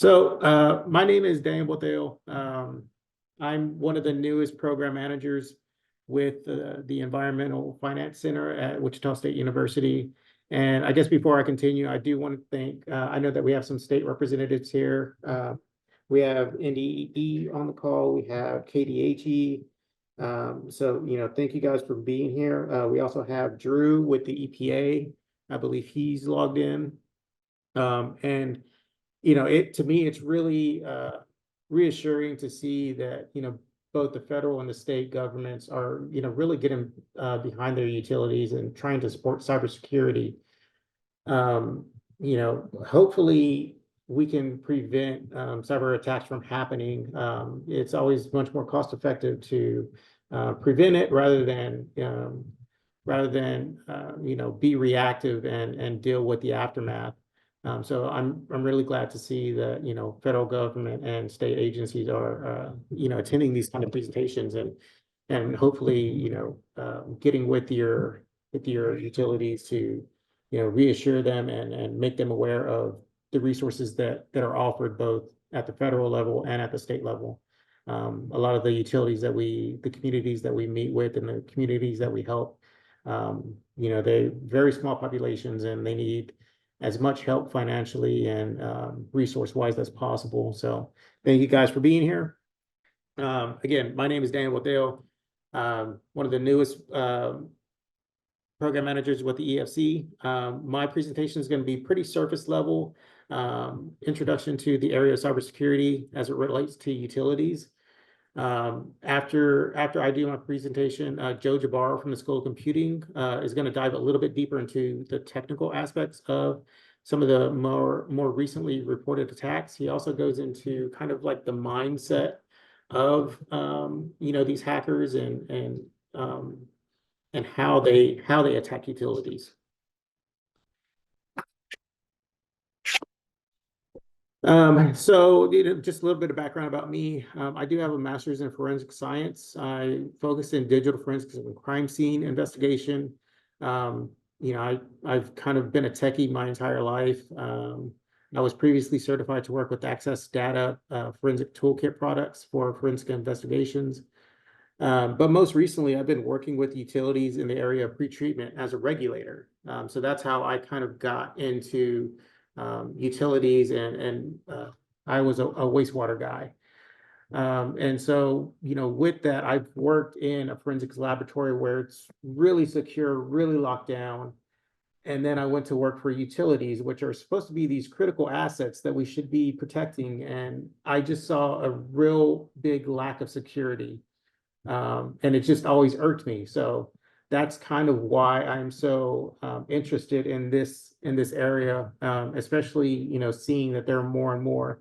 My name is Daniel Boteo. I'm one of the newest program managers with the Environmental Finance Center at Wichita State University. And I guess before I continue, I do want to thank, I know that we have some state representatives here. We have NDE on the call, we have KDHE. Thank you guys for being here. We also have Drew with the EPA. I believe he's logged in. To me, it's really reassuring to see that, both the federal and the state governments are, really getting behind their utilities and trying to support cybersecurity. Hopefully we can prevent cyber attacks from happening. It's always much more cost effective to prevent it rather than be reactive and deal with the aftermath. So I'm really glad to see that, federal government and state agencies are, attending these kind of presentations and hopefully, getting with your utilities to, reassure them and make them aware of the resources that are offered both at the federal level and at the state level. A lot of the utilities the communities that we meet with and the communities that we help, they're very small populations and they need as much help financially and resource-wise as possible. So thank you guys for being here. Again, my name is Daniel Boteo, one of the newest program managers with the EFC. My presentation is going to be pretty surface level, introduction to the area of cybersecurity as it relates to utilities. After I do my presentation, Joe Jabbar from the School of Computing is going to dive a little bit deeper into the technical aspects of some of the more recently reported attacks. He also goes into kind of like the mindset of these hackers and how they attack utilities. Just a little bit of background about me. I do have a master's in forensic science. I focus in digital forensics and crime scene investigation. I've kind of been a techie my entire life. I was previously certified to work with Access Data forensic toolkit products for forensic investigations. But most recently, I've been working with utilities in the area of pretreatment as a regulator. So that's how I kind of got into utilities and I was a wastewater guy. With that, I've worked in a forensics laboratory where it's really secure, really locked down. And then I went to work for utilities, which are supposed to be these critical assets that we should be protecting. And I just saw a real big lack of security. And it just always irked me. So that's kind of why I'm so interested in this area, especially seeing that there are more and more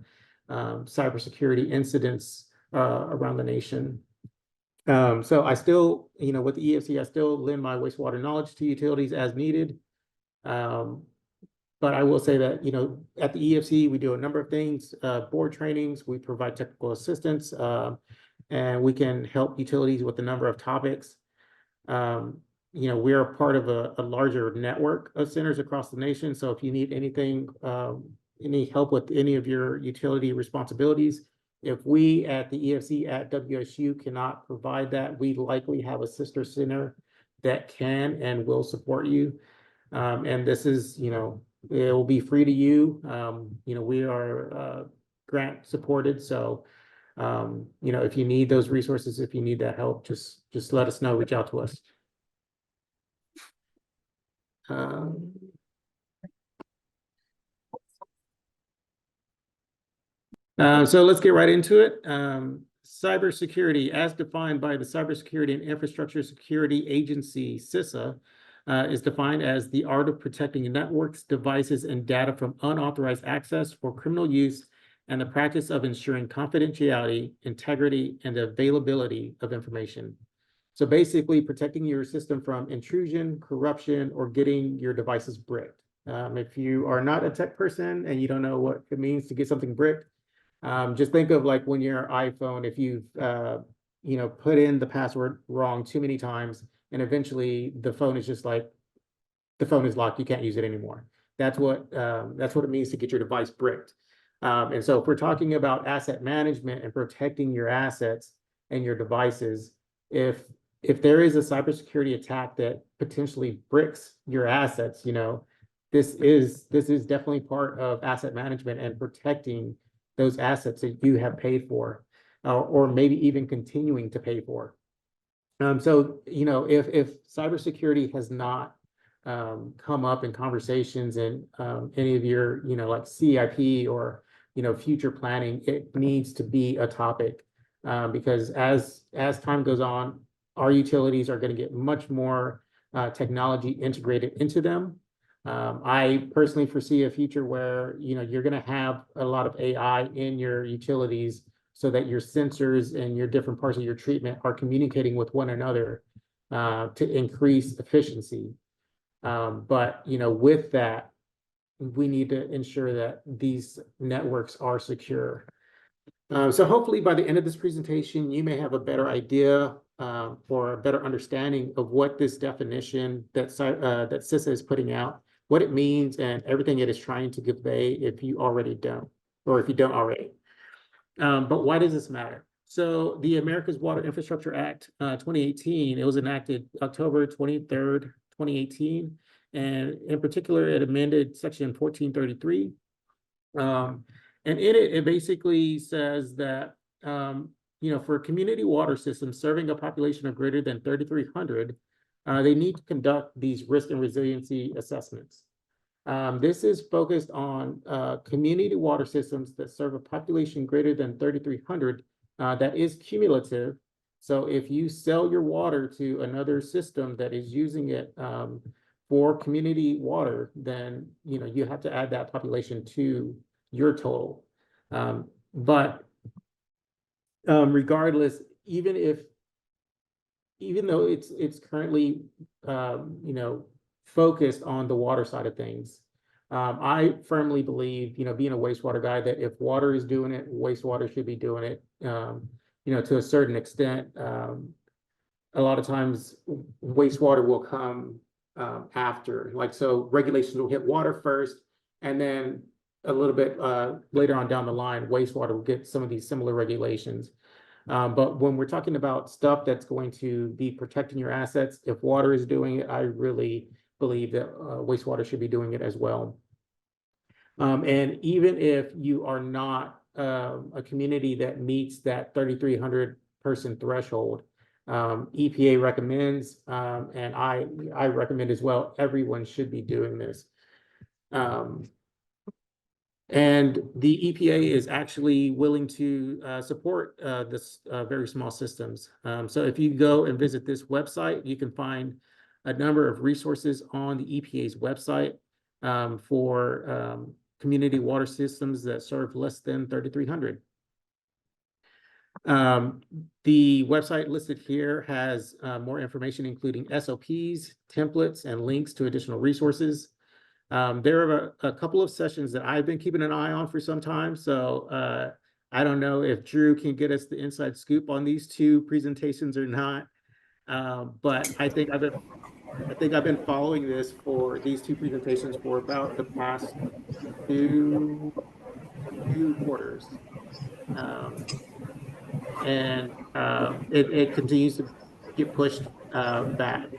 cybersecurity incidents around the nation. So I still, with the EFC, I still lend my wastewater knowledge to utilities as needed. But I will say that at the EFC we do a number of things, board trainings, we provide technical assistance, and we can help utilities with a number of topics. We are part of a larger network of centers across the nation. So if you need anything, any help with any of your utility responsibilities, if we at the EFC at WSU cannot provide that, we likely have a sister center that can and will support you. And this is, it will be free to you. We are grant supported. So, if you need those resources, if you need that help, just let us know, reach out to us. So let's get right into it. Cybersecurity, as defined by the Cybersecurity and Infrastructure Security Agency, CISA, is defined as the art of protecting networks, devices, and data from unauthorized access for criminal use and the practice of ensuring confidentiality, integrity, and availability of information. So basically protecting your system from intrusion, corruption, or getting your devices bricked. If you are not a tech person and you don't know what it means to get something bricked, just think of like when your iPhone, if you've put in the password wrong too many times, and eventually the phone is just like, the phone is locked, you can't use it anymore. That's what it means to get your device bricked. And so if we're talking about asset management and protecting your assets and your devices, if there is a cybersecurity attack that potentially bricks your assets, this is definitely part of asset management and protecting those assets that you have paid for, or maybe even continuing to pay for. So, if cybersecurity has not come up in conversations in any of your, like CIP or, future planning, it needs to be a topic, because as time goes on, our utilities are going to get much more technology integrated into them. I personally foresee a future where, you're going to have a lot of AI in your utilities so that your sensors and your different parts of your treatment are communicating with one another to increase efficiency. But, with that, we need to ensure that these networks are secure. So hopefully by the end of this presentation, you may have a better idea or a better understanding of what this definition that CISA is putting out, what it means, and everything it is trying to convey if you already don't, or if you don't already. But why does this matter? So the America's Water Infrastructure Act 2018, it was enacted October 23rd, 2018. And in particular, it amended section 1433. And in it, it basically says that, for community water systems serving a population of greater than 3,300, they need to conduct these risk and resiliency assessments. This is focused on community water systems that serve a population greater than 3,300 that is cumulative. So if you sell your water to another system that is using it for community water, then you have to add that population to your total. But regardless, even though it's currently focused on the water side of things, I firmly believe, being a wastewater guy, that if water is doing it, wastewater should be doing it. To a certain extent, a lot of times wastewater will come after. Like, so regulations will hit water first, and then a little bit later on down the line, wastewater will get some of these similar regulations. But when we're talking about stuff that's going to be protecting your assets, if water is doing it, I really believe that wastewater should be doing it as well. And even if you are not a community that meets that 3,300 person threshold, EPA recommends, and I recommend as well, everyone should be doing this. And the EPA is actually willing to support this very small systems. So if you go and visit this website, you can find a number of resources on the EPA's website for community water systems that serve less than 3,300. The website listed here has more information, including SOPs, templates, and links to additional resources. There are a couple of sessions that I've been keeping an eye on for some time. So I don't know if Drew can get us the inside scoop on these two presentations or not. But I think I've been following this for these two presentations for about the past two quarters. And it continues to get pushed back.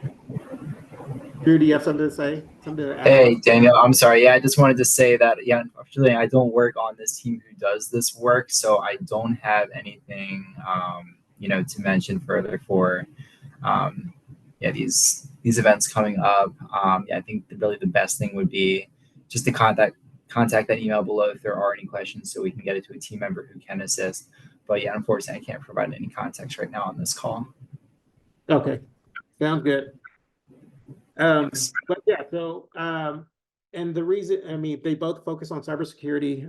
Drew, do you have something to say? Something to add? Hey, Daniel, I'm sorry. Yeah, I just wanted to say that, yeah, unfortunately, I don't work on this team who does this work, so I don't have anything, to mention further for, these events coming up. I think really the best thing would be just to contact that email below if there are any questions, so we can get it to a team member who can assist. But yeah, unfortunately, I can't provide any context right now on this call. Okay, sounds good. But yeah, so and the reason, I mean, they both focus on cybersecurity,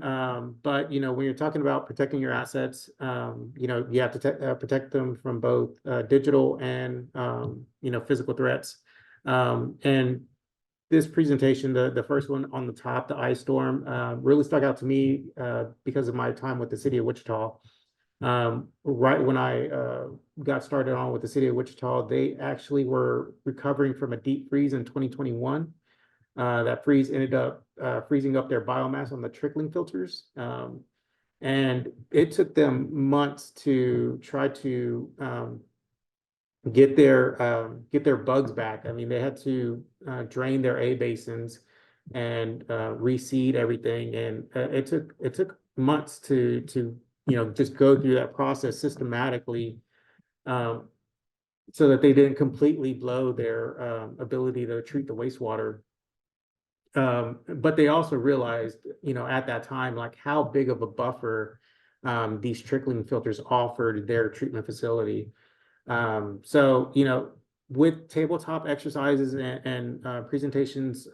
but when you're talking about protecting your assets, you have to protect them from both digital and physical threats. And this presentation, the first one on the top, the ice storm, really stuck out to me because of my time with the city of Wichita. Right when I got started on with the city of Wichita, they actually were recovering from a deep freeze in 2021. that freeze ended up freezing up their biomass on the trickling filters. And it took them months to try to get their bugs back. I mean, they had to drain their A basins and reseed everything, and it took months to just go through that process systematically, um, so that they didn't completely blow their ability to treat the wastewater. But they also realized, at that time, like how big of a buffer these trickling filters offered their treatment facility. So, with tabletop exercises and presentations,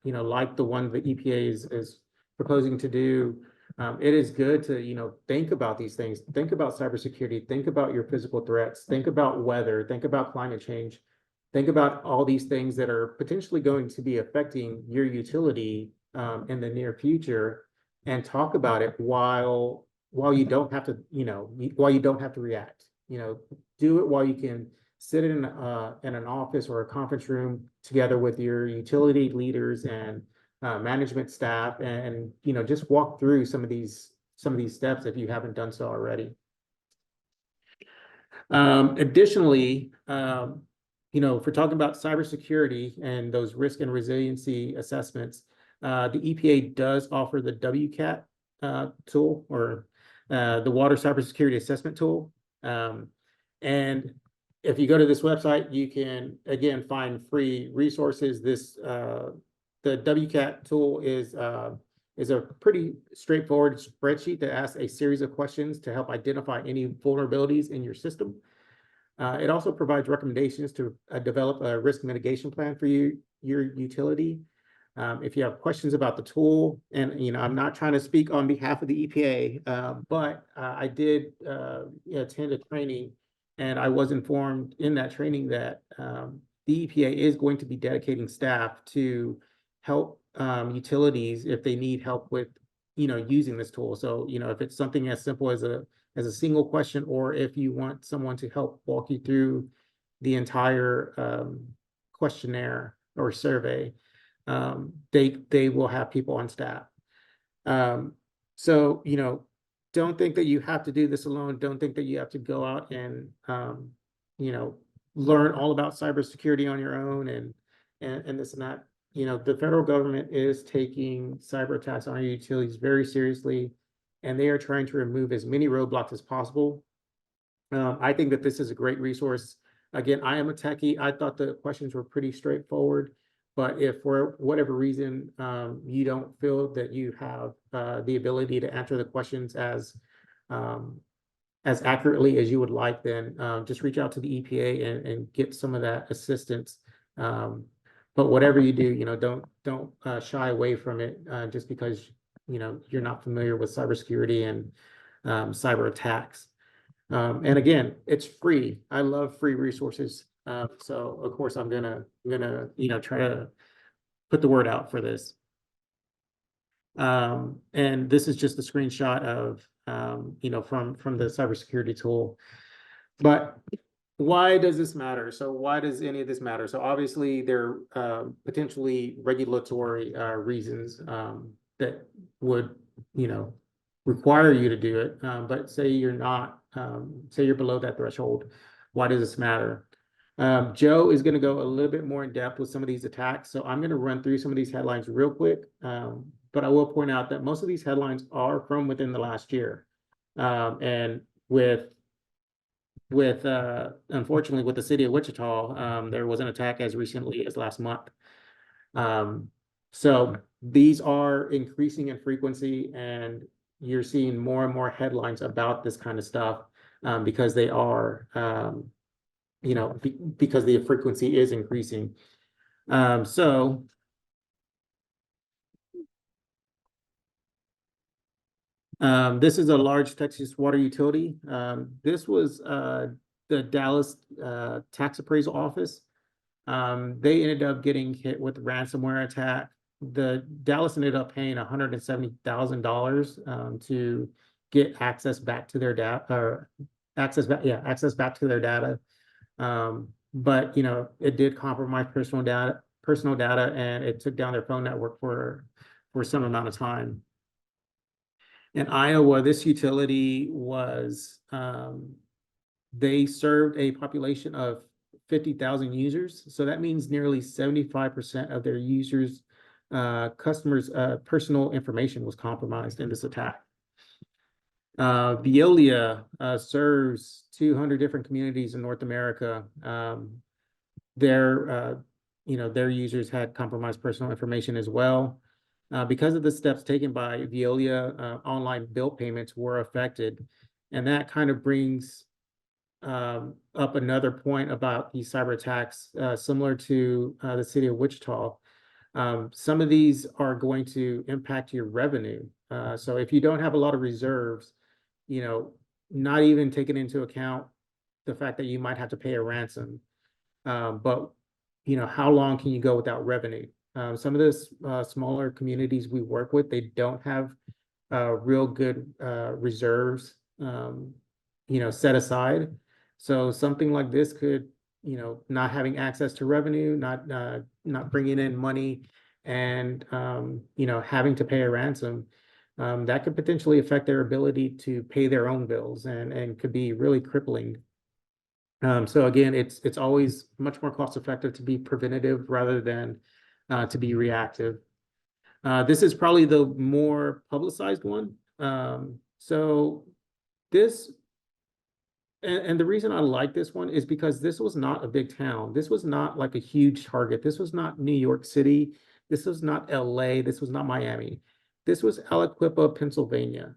like the one the EPA is proposing to do, it is good to, think about these things. Think about cybersecurity, think about your physical threats, think about weather, think about climate change, think about all these things that are potentially going to be affecting your utility in the near future, and talk about it while you don't have to, while you don't have to react. Do it while you can sit in an office or a conference room together with your utility leaders and management staff, and just walk through some of these steps if you haven't done so already. Additionally, if we're talking about cybersecurity and those risk and resiliency assessments, the EPA does offer the WCAT tool, or the Water Cybersecurity Assessment Tool. And if you go to this website, you can again find free resources. The WCAT tool is a pretty straightforward spreadsheet that asks a series of questions to help identify any vulnerabilities in your system. It also provides recommendations to develop a risk mitigation plan for your utility. If you have questions about the tool, and I'm not trying to speak on behalf of the EPA, but I did attend a training, and I was informed in that training that the EPA is going to be dedicating staff to help utilities if they need help with using this tool. So if it's something as simple as a single question, or if you want someone to help walk you through the entire questionnaire or survey, they will have people on staff. So don't think that you have to do this alone. Don't think that you have to go out and learn all about cybersecurity on your own and this and that. The federal government is taking cyber attacks on our utilities very seriously, and they are trying to remove as many roadblocks as possible. I think that this is a great resource. Again, I am a techie. I thought the questions were pretty straightforward, but if for whatever reason you don't feel that you have the ability to answer the questions as accurately as you would like, then just reach out to the EPA and get some of that assistance. But whatever you do, don't shy away from it just because you're not familiar with cybersecurity and cyber attacks. And again, it's free. I love free resources. So of course I'm gonna try to put the word out for this. And this is just a screenshot of from the cybersecurity tool. But why does this matter? So why does any of this matter? So obviously there are potentially regulatory reasons that would require you to do it. But say you're not, say you're below that threshold. Why does this matter? Joe is going to go a little bit more in depth with some of these attacks. So I'm going to run through some of these headlines real quick. But I will point out that most of these headlines are from within the last year. And unfortunately with the city of Wichita, there was an attack as recently as last month. So these are increasing in frequency, and you're seeing more and more headlines about this kind of stuff because they are, because the frequency is increasing. This is a large Texas water utility. This was the Dallas tax appraisal office. They ended up getting hit with a ransomware attack. The Dallas ended up paying $170,000 to get access back to their data, or access back to their data. But it did compromise personal data, personal data, and it took down their phone network for some amount of time. In Iowa, this utility was, they served a population of 50,000 users. So that means nearly 75% of their users, customers' personal information was compromised in this attack. Veolia serves 200 different communities in North America. Their users had compromised personal information as well. Because of the steps taken by Veolia, online bill payments were affected. And that kind of brings up another point about these cyber attacks, similar to the city of Wichita. Some of these are going to impact your revenue. So if you don't have a lot of reserves, not even taking into account the fact that you might have to pay a ransom, but how long can you go without revenue? Some of the smaller communities we work with, they don't have real good reserves, set aside. So something like this could, not having access to revenue, not bringing in money, and having to pay a ransom, that could potentially affect their ability to pay their own bills, and could be really crippling. So again, it's always much more cost effective to be preventative rather than to be reactive. This is probably the more publicized one. So this, and the reason I like this one is because this was not a big town. This was not like a huge target. This was not New York City. This was not LA. This was not Miami. This was Aliquippa, Pennsylvania.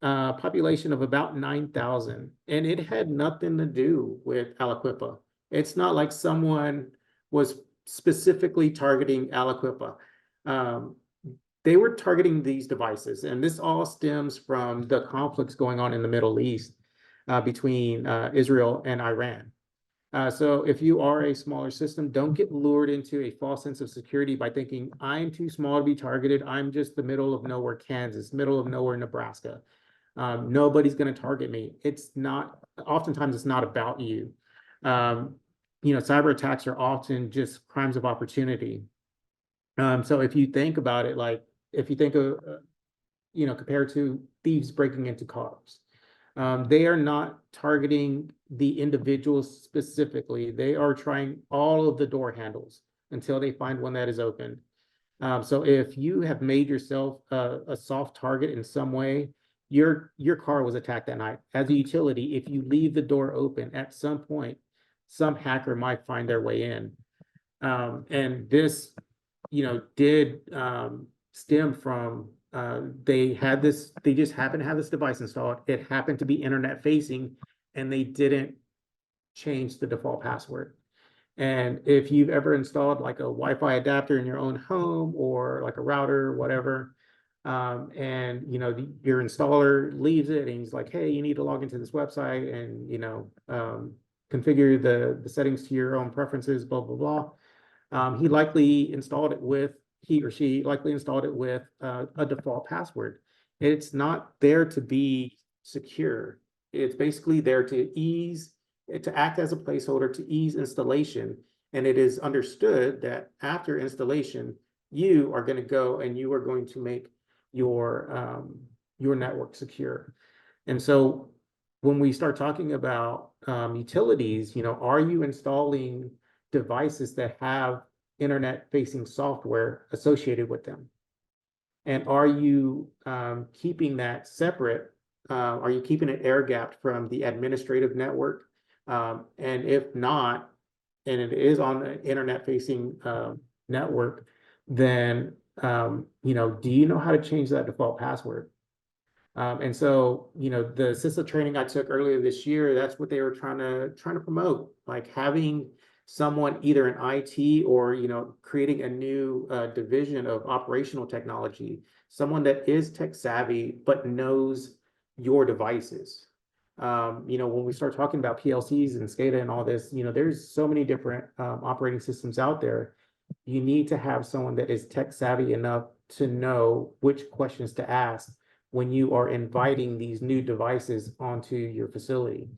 Population of about 9,000. And it had nothing to do with Aliquippa. It's not like someone was specifically targeting Aliquippa. They were targeting these devices. And this all stems from the conflicts going on in the Middle East between Israel and Iran. So if you are a smaller system, don't get lured into a false sense of security by thinking, I'm too small to be targeted. I'm just the middle of nowhere, Kansas, middle of nowhere, Nebraska. Nobody's going to target me. It's not, oftentimes it's not about you. Cyber attacks are often just crimes of opportunity. So if you think about it, like if you think of, compared to thieves breaking into cars, they are not targeting the individuals specifically. They are trying all of the door handles until they find one that is open. So if you have made yourself a soft target in some way, your car was attacked that night. As a utility, if you leave the door open, at some point, some hacker might find their way in. And this, did stem from they just happened to have this device installed. It happened to be internet facing, and they didn't change the default password. And if you've ever installed like a Wi-Fi adapter in your own home, or like a router or whatever, and your installer leaves it and he's like, hey, you need to log into this website and configure the settings to your own preferences, blah blah blah. He or she likely installed it with a default password. It's not there to be secure. It's basically there to act as a placeholder to ease installation. And it is understood that after installation, you are going to go and you are going to make your network secure. And so when we start talking about utilities, are you installing devices that have internet-facing software associated with them? And are you keeping that separate? Are you keeping it air-gapped from the administrative network? And if not, and it is on an internet-facing network, then do you know how to change that default password? And so, the CISA training I took earlier this year, that's what they were trying to promote, like having someone either in IT or, creating a new division of operational technology, someone that is tech savvy, but knows your devices. When we start talking about PLCs and SCADA and all this, there's so many different operating systems out there. You need to have someone that is tech savvy enough to know which questions to ask when you are inviting these new devices onto your facility.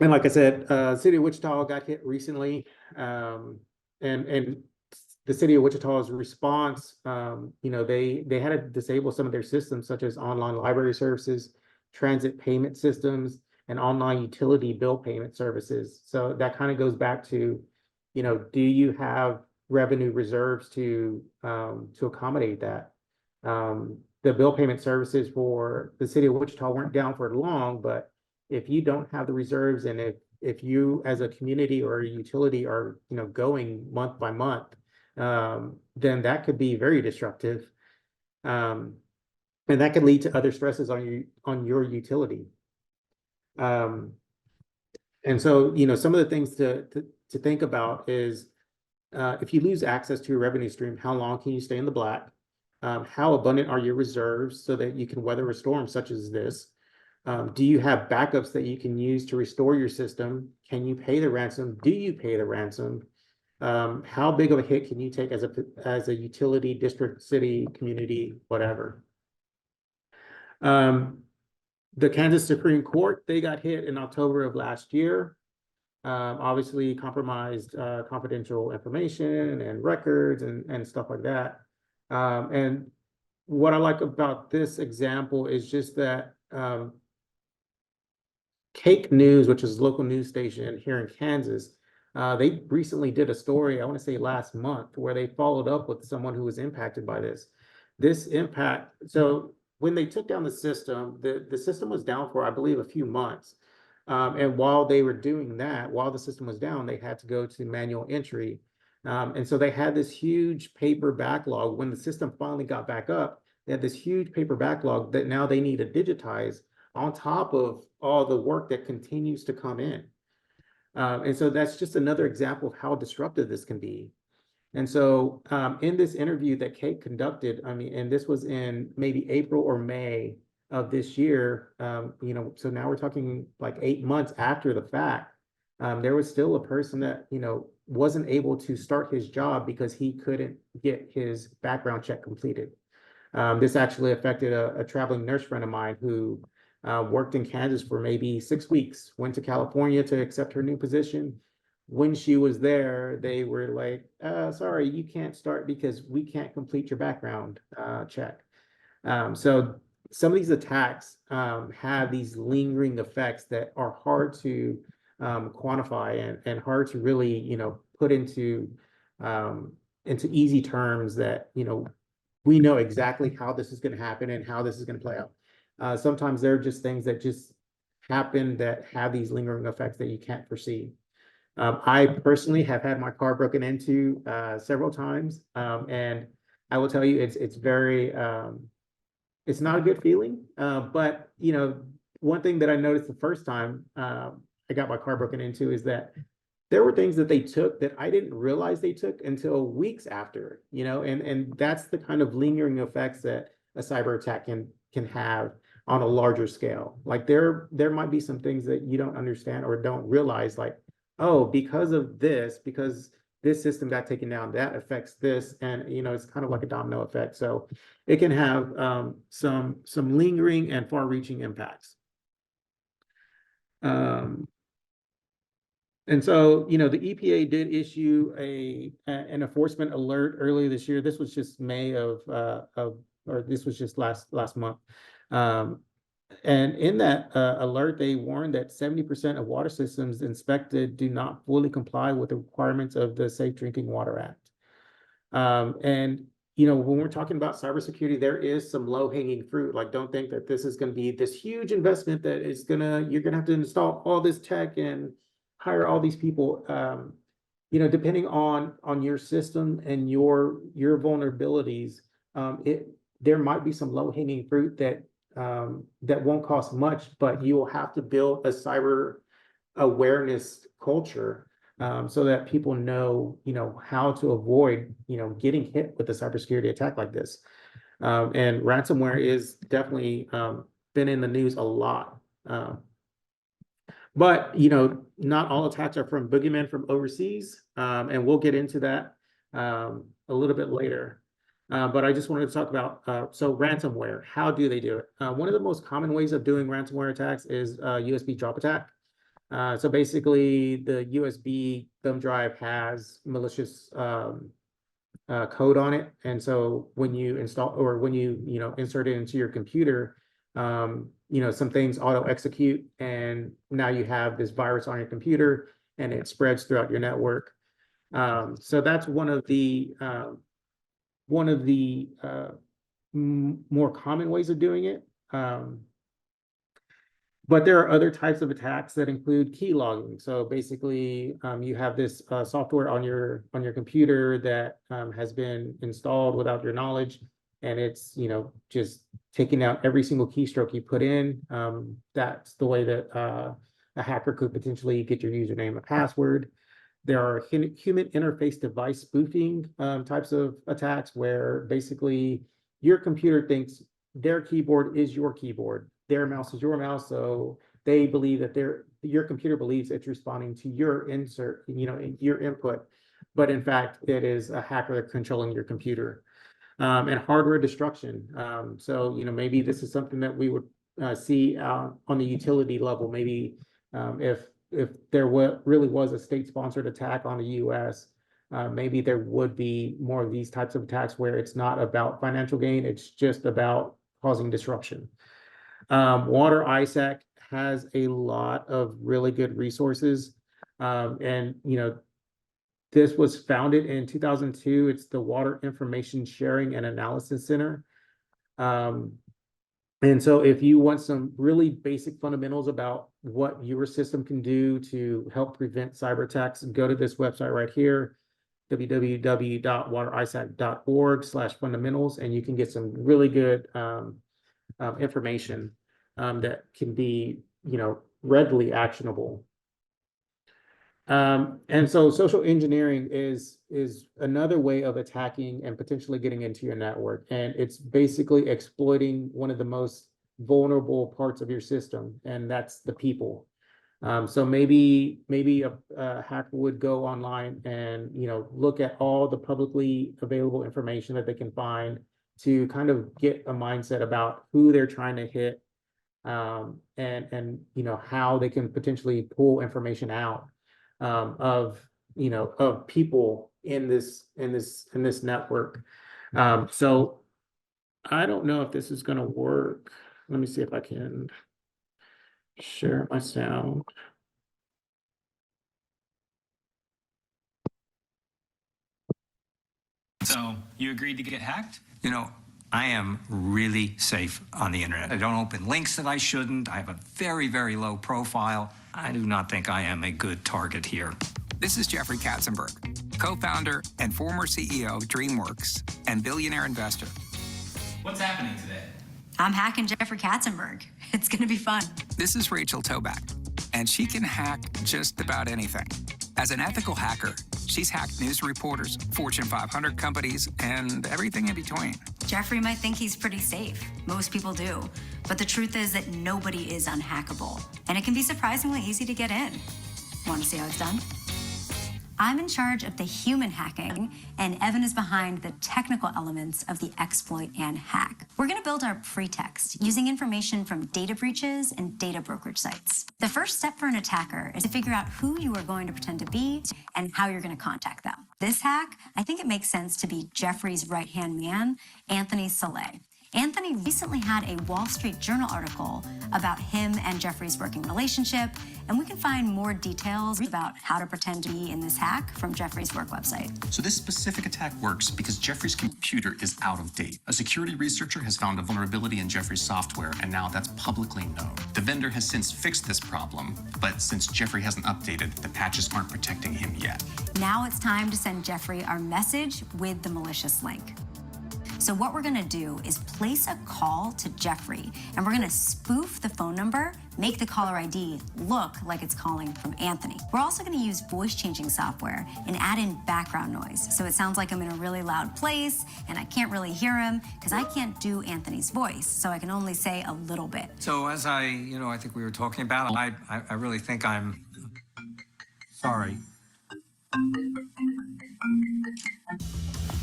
And like I said, city of Wichita got hit recently. And the city of Wichita's response, they had to disable some of their systems, such as online library services, transit payment systems, and online utility bill payment services. So that kind of goes back to, do you have revenue reserves to accommodate that? The bill payment services for the city of Wichita weren't down for long, but if you don't have the reserves, and if you as a community or a utility are going month by month, then that could be very disruptive, um, and that could lead to other stresses on your utility. And so some of the things to think about is, if you lose access to your revenue stream, how long can you stay in the black? How abundant are your reserves so that you can weather a storm such as this? Do you have backups that you can use to restore your system? Can you pay the ransom? Do you pay the ransom? How big of a hit can you take as a utility, district, city, community, whatever? The Kansas Supreme Court, they got hit in October of last year. Obviously compromised confidential information and records and stuff like that. And what I like about this example is just that Cake News, which is a local news station here in Kansas, they recently did a story, I want to say last month, where they followed up with someone who was impacted by this. So when they took down the system, the system was down for, I believe, a few months. And while they were doing that, while the system was down, they had to go to manual entry. And so they had this huge paper backlog. When the system finally got back up, they had this huge paper backlog that now they need to digitize on top of all the work that continues to come in. And so that's just another example of how disruptive this can be. And so in this interview that Kate conducted, and this was in maybe April or May of this year, so now we're talking like 8 months after the fact, there was still a person that, wasn't able to start his job because he couldn't get his background check completed. This actually affected a traveling nurse friend of mine who worked in Kansas for maybe 6 weeks, went to California to accept her new position. When she was there, they were like, sorry, you can't start because we can't complete your background check. So some of these attacks have these lingering effects that are hard to quantify and hard to really, put into easy terms that, we know exactly how this is going to happen and how this is going to play out. Sometimes they're just things that just happen that have these lingering effects that you can't foresee. I personally have had my car broken into several times, and I will tell you, it's very, it's not a good feeling. But one thing that I noticed the first time I got my car broken into is that there were things that they took that I didn't realize they took until weeks after, and that's the kind of lingering effects that a cyber attack can have on a larger scale. Like there might be some things that you don't understand or don't realize, like, oh, because this system got taken down, that affects this, and it's kind of like a domino effect. So it can have some lingering and far-reaching impacts. And so, the EPA did issue an enforcement alert earlier this year. This was just May or this was just last month. And in that alert, they warned that 70% of water systems inspected do not fully comply with the requirements of the Safe Drinking Water Act. And when we're talking about cybersecurity, there is some low-hanging fruit. Like, don't think that this is going to be this huge investment that is you're gonna have to install all this tech and hire all these people. Depending on your system and your vulnerabilities, there might be some low-hanging fruit that won't cost much, but you will have to build a cyber awareness culture so that people know, how to avoid, getting hit with a cybersecurity attack like this. And ransomware is definitely been in the news a lot. But, not all attacks are from boogeymen from overseas, and we'll get into that a little bit later. But I just wanted to talk about, so ransomware, how do they do it? One of the most common ways of doing ransomware attacks is USB drop attack. So basically, the USB thumb drive has malicious code on it, and so when you install or when you insert it into your computer, some things auto execute, and now you have this virus on your computer, and it spreads throughout your network. So that's one of the more common ways of doing it. But there are other types of attacks that include key logging. So basically, you have this software on your computer that has been installed without your knowledge, and it's just taking out every single keystroke you put in. That's the way that a hacker could potentially get your username and password. There are human interface device spoofing types of attacks where basically your computer thinks their keyboard is your keyboard, their mouse is your mouse, so they believe that your computer believes it's responding to your your input, but in fact, it is a hacker controlling your computer. And hardware destruction. So maybe this is something that we would see on the utility level. Maybe if there really was a state-sponsored attack on the U.S., maybe there would be more of these types of attacks where it's not about financial gain, it's just about causing disruption. Water ISAC has a lot of really good resources. And this was founded in 2002. It's the Water Information Sharing and Analysis Center. And so if you want some really basic fundamentals about what your system can do to help prevent cyber attacks, go to this website right here, www.waterisac.org/fundamentals, and you can get some really good information that can be, readily actionable. And so social engineering is another way of attacking and potentially getting into your network. And it's basically exploiting one of the most vulnerable parts of your system, and that's the people. So maybe a hacker would go online and look at all the publicly available information that they can find to kind of get a mindset about who they're trying to hit, and how they can potentially pull information out of people in this network. So I don't know if this is going to work. Let me see if I can share my sound. So you agreed to get hacked? I am really safe on the internet. I don't open links that I shouldn't. I have a very, very low profile. I do not think I am a good target here. This is Jeffrey Katzenberg, co-founder and former CEO of DreamWorks and billionaire investor. What's happening today? I'm hacking Jeffrey Katzenberg. It's going to be fun. This is Rachel Toback, and she can hack just about anything. As an ethical hacker, she's hacked news reporters, Fortune 500 companies, and everything in between. Jeffrey might think he's pretty safe. Most people do. But the truth is that nobody is unhackable. And it can be surprisingly easy to get in. Want to see how it's done? I'm in charge of the human hacking, and Evan is behind the technical elements of the exploit and hack. We're going to build our pretext using information from data breaches and data brokerage sites. The first step for an attacker is to figure out who you are going to pretend to be and how you're going to contact them. This hack, I think it makes sense to be Jeffrey's right-hand man, Anthony Saleh. Anthony recently had a Wall Street Journal article about him and Jeffrey's working relationship, and we can find more details about how to pretend to be in this hack from Jeffrey's work website. So this specific attack works because Jeffrey's computer is out of date. A security researcher has found a vulnerability in Jeffrey's software, and now that's publicly known. The vendor has since fixed this problem, but since Jeffrey hasn't updated, the patches aren't protecting him yet. Now it's time to send Jeffrey our message with the malicious link. So what we're gonna do is place a call to Jeffrey, and we're gonna spoof the phone number, make the caller ID look like it's calling from Anthony. We're also gonna use voice changing software and add in background noise. So it sounds like I'm in a really loud place and I can't really hear him because I can't do Anthony's voice. So I can only say a little bit. So as I think we were talking about, I really think I'm sorry.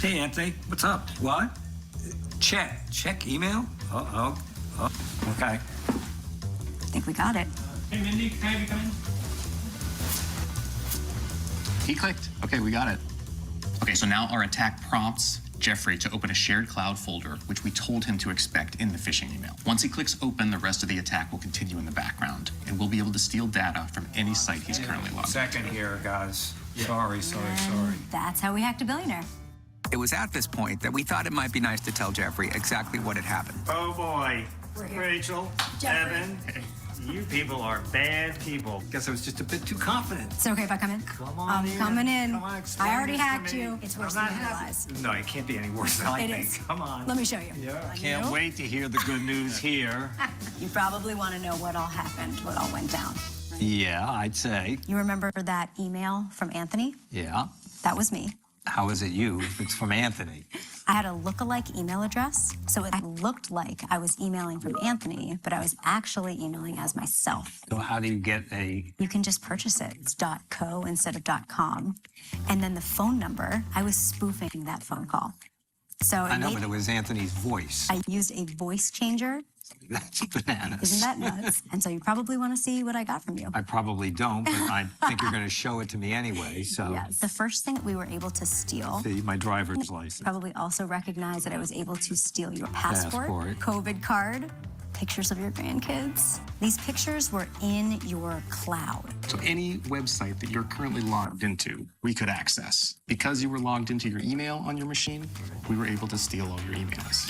Hey, Anthony, what's up? What? Check email? Oh, okay. I think we got it. Hey, Mindy, can I have you come in? He clicked. Okay, we got it. Okay, so now our attack prompts Jeffrey to open a shared cloud folder, which we told him to expect in the phishing email. Once he clicks open, the rest of the attack will continue in the background, and we'll be able to steal data from any site he's currently logged. Second here, guys. Sorry. That's how we hacked a billionaire. It was at this point that we thought it might be nice to tell Jeffrey exactly what had happened. Oh boy, Rachel, Jeffrey. Evan, you people are bad people. Guess I was just a bit too confident. It's okay if I come in? Come on I'm in. coming in. Come on, explain I already this to hacked me. you. It's worse I'm than you not realize. No, it can't be any worse than I It think. is. Come on. Let me show you. Yeah, On can't you. wait to hear the good news here. You probably want to know what all happened, what all went down. Yeah, I'd say. You remember that email from Anthony? Yeah. That was me. How is it you if it's from Anthony? I had a lookalike email address, so it looked like I was emailing from Anthony, but I was actually emailing as myself. So how do you get a... You can just purchase it. It's .co instead of .com. And then the phone number, I was spoofing that phone call. So I know, but it was Anthony's voice. I used a voice changer. That's bananas. Isn't that nuts? And so you probably want to see what I got from you. I probably don't, but I think you're going to show it to me anyway, so... Yes. The first thing we were able to steal, See, my driver's license. probably also recognize that I was able to steal your passport, Passport. COVID card, pictures of your grandkids. These pictures were in your cloud. So any website that you're currently logged into, we could access. Because you were logged into your email on your machine, we were able to steal all your emails.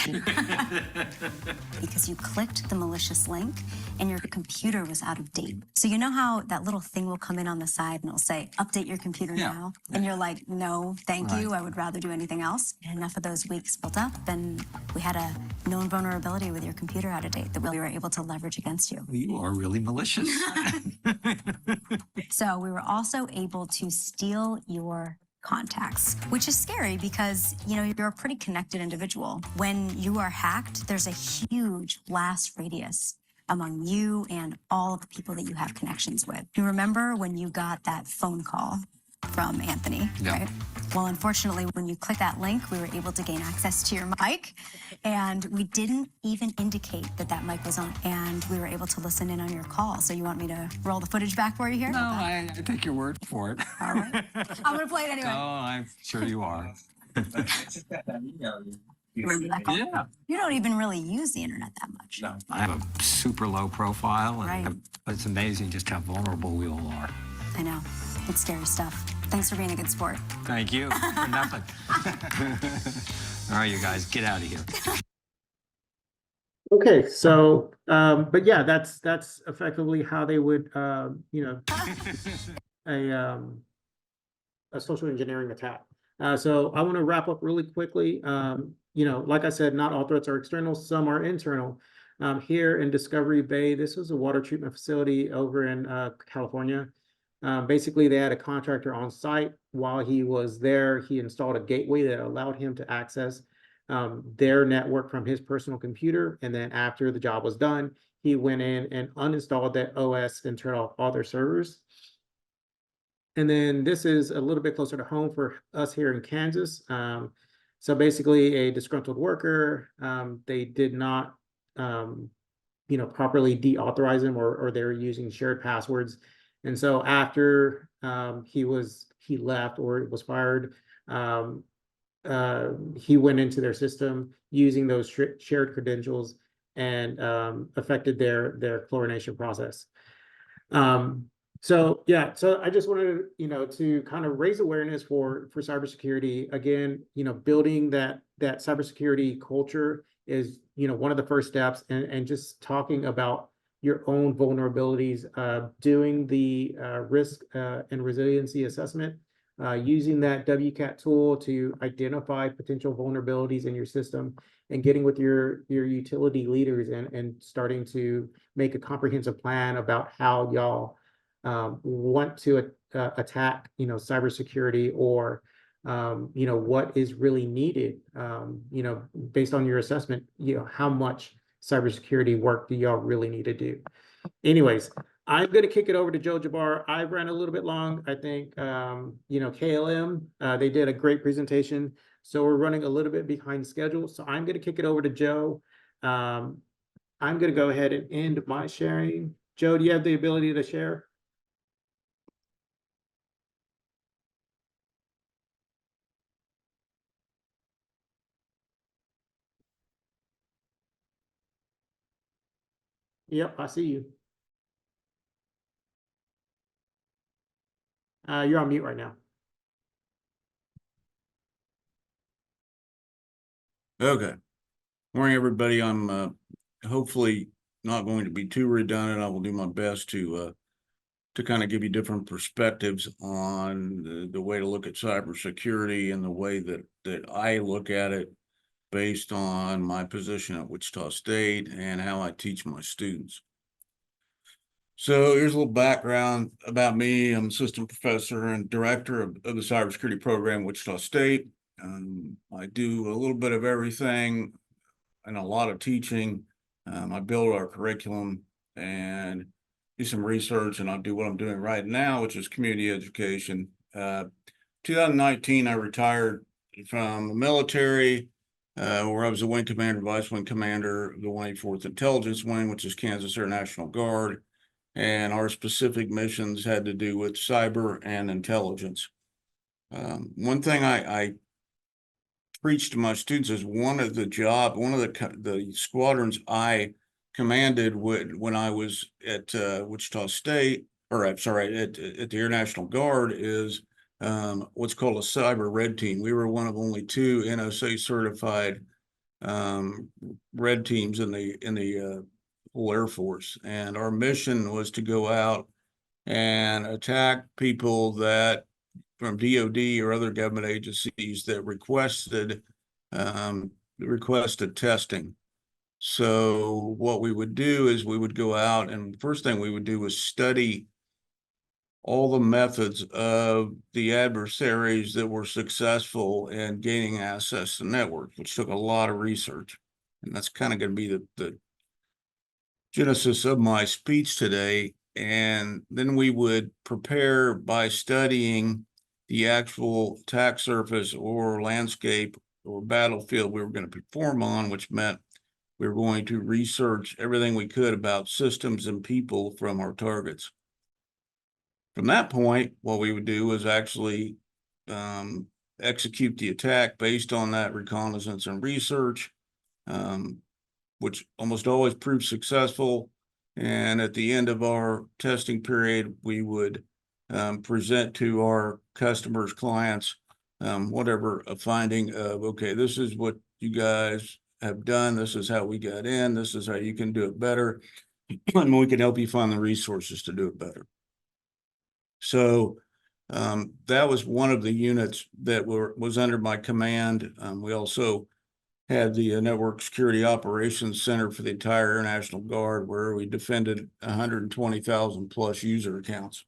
Because you clicked the malicious link and your computer was out of date. So you know how that little thing will come in on the side and it'll say, update your computer Yeah. now? And you're like, no, thank you. Right. I would rather do anything else. And enough of those weeks built up, and we had a known vulnerability with your computer out of date that we were able to leverage against you. You are really malicious. So we were also able to steal your contacts, which is scary because, you know, you're a pretty connected individual. When you are hacked, there's a huge blast radius among you and all of the people that you have connections with. You remember when you got that phone call from Anthony, Yeah. right? Well, unfortunately, when you click that link, we were able to gain access to your mic, and we didn't even indicate that that mic was on, and we were able to listen in on your call. So you want me to roll the footage back for you here? No, I take your word for it. All right. I'm gonna play it anyway. Oh, I'm sure you are. Remember that call? Yeah. You don't even really use the internet that much. No, I have a super low profile, and Right. it's amazing just how vulnerable we all are. I know. It's scary stuff. Thanks for being a good sport. Thank you for nothing. All right, you guys, get out of here. Okay, so, but yeah, that's effectively how they would, you know, a social engineering attack. So I want to wrap up really quickly. You know, like I said, not all threats are external, some are internal. Here in Discovery Bay, this was a water treatment facility over in California. Basically, they had a contractor on site. While he was there, he installed a gateway that allowed him to access their network from his personal computer. And then after the job was done, he went in and uninstalled that OS and turned off all their servers. And then this is a little bit closer to home for us here in Kansas. So basically a disgruntled worker, they did not, you know, properly deauthorize him, or they're using shared passwords. And so after he left or was fired, he went into their system using those shared credentials and affected their chlorination process. So yeah, so I just wanted, you know, to kind of raise awareness for cybersecurity. Again, you know, building that cybersecurity culture is, you know, one of the first steps, and just talking about your own vulnerabilities, doing the risk and resiliency assessment, using that WCAT tool to identify potential vulnerabilities in your system, and getting with your utility leaders and starting to make a comprehensive plan about how y'all want to attack, you know, cybersecurity, or you know, what is really needed, you know, based on your assessment, you know, how much cybersecurity work do y'all really need to do? Anyways, I'm going to kick it over to Joe Jabbar. I ran a little bit long. I think, you know, KLM, they did a great presentation. So we're running a little bit behind schedule. So I'm going to kick it over to Joe. I'm going to go ahead and end my sharing. Joe, do you have the ability to share? Yep, I see you. You're on mute right now. Okay. Morning, everybody. I'm hopefully not going to be too redundant. I will do my best to kind of give you different perspectives on the way to look at cybersecurity and the way that I look at it based on my position at Wichita State and how I teach my students. So here's a little background about me. I'm assistant professor and director of the cybersecurity program at Wichita State. I do a little bit of everything and a lot of teaching. I build our curriculum and do some research, and I'll do what I'm doing right now, which is community education. 2019, I retired from the military, where I was a wing commander, vice wing commander of the 184th Intelligence Wing, which is Kansas Air National Guard. And our specific missions had to do with cyber and intelligence. One thing I preach to my students is one of the squadrons I commanded when I was at Wichita State, or I'm sorry, at the Air National Guard, is what's called a cyber red team. We were one of only 2 NSA certified red teams in the whole Air Force, and our mission was to go out and attack people that from DOD or other government agencies that requested testing. So what we would do is we would go out, and the first thing we would do was study all the methods of the adversaries that were successful in gaining access to networks, which took a lot of research. And that's kind of going to be the genesis of my speech today. And then we would prepare by studying the actual attack surface or landscape or battlefield we were going to perform on, which meant we were going to research everything we could about systems and people from our targets. From that point, what we would do was actually execute the attack based on that reconnaissance and research, which almost always proved successful. And at the end of our testing period, we would present to our customers, clients, whatever, a finding of, okay, this is what you guys have done. This is how we got in. This is how you can do it better. And we can help you find the resources to do it better. So that was one of the units that was under my command. We also had the Network Security Operations Center for the entire Air National Guard, where we defended 120,000 plus user accounts.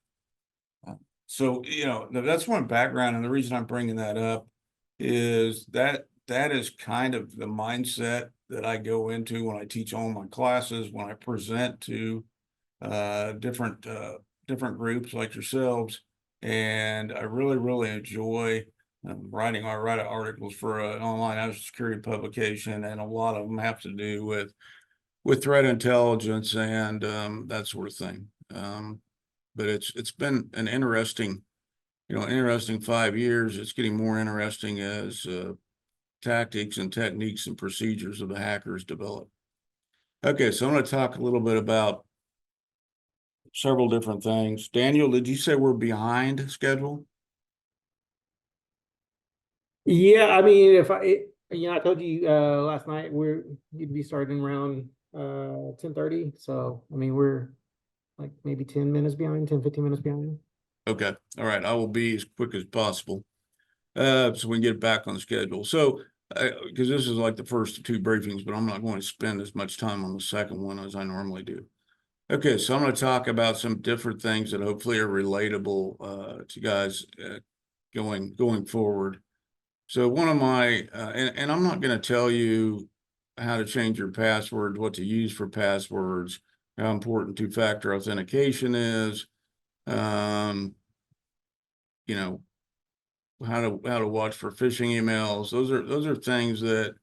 So, that's one background. And the reason I'm bringing that up is that is kind of the mindset that I go into when I teach all my classes, when I present to different groups like yourselves. And I really, really enjoy writing articles for an online national security publication, and a lot of them have to do with threat intelligence and that sort of thing. But it's been an interesting 5 years. It's getting more interesting as tactics and techniques and procedures of the hackers develop. Okay, so I'm going to talk a little bit about several different things. Daniel, did you say we're behind schedule? Yeah, I mean, I told you last night you'd be starting around 10:30. So I mean, we're like maybe 10 minutes behind, 10-15 minutes behind. Okay, all right. I will be as quick as possible, so we can get back on schedule. So because this is like the first 2 briefings, but I'm not going to spend as much time on the second one as I normally do. Okay, so I'm going to talk about some different things that hopefully are relatable to you guys going forward. So one of my, and I'm not going to tell you how to change your passwords, what to use for passwords, how important 2-factor authentication is, how to watch for phishing emails. Those are things that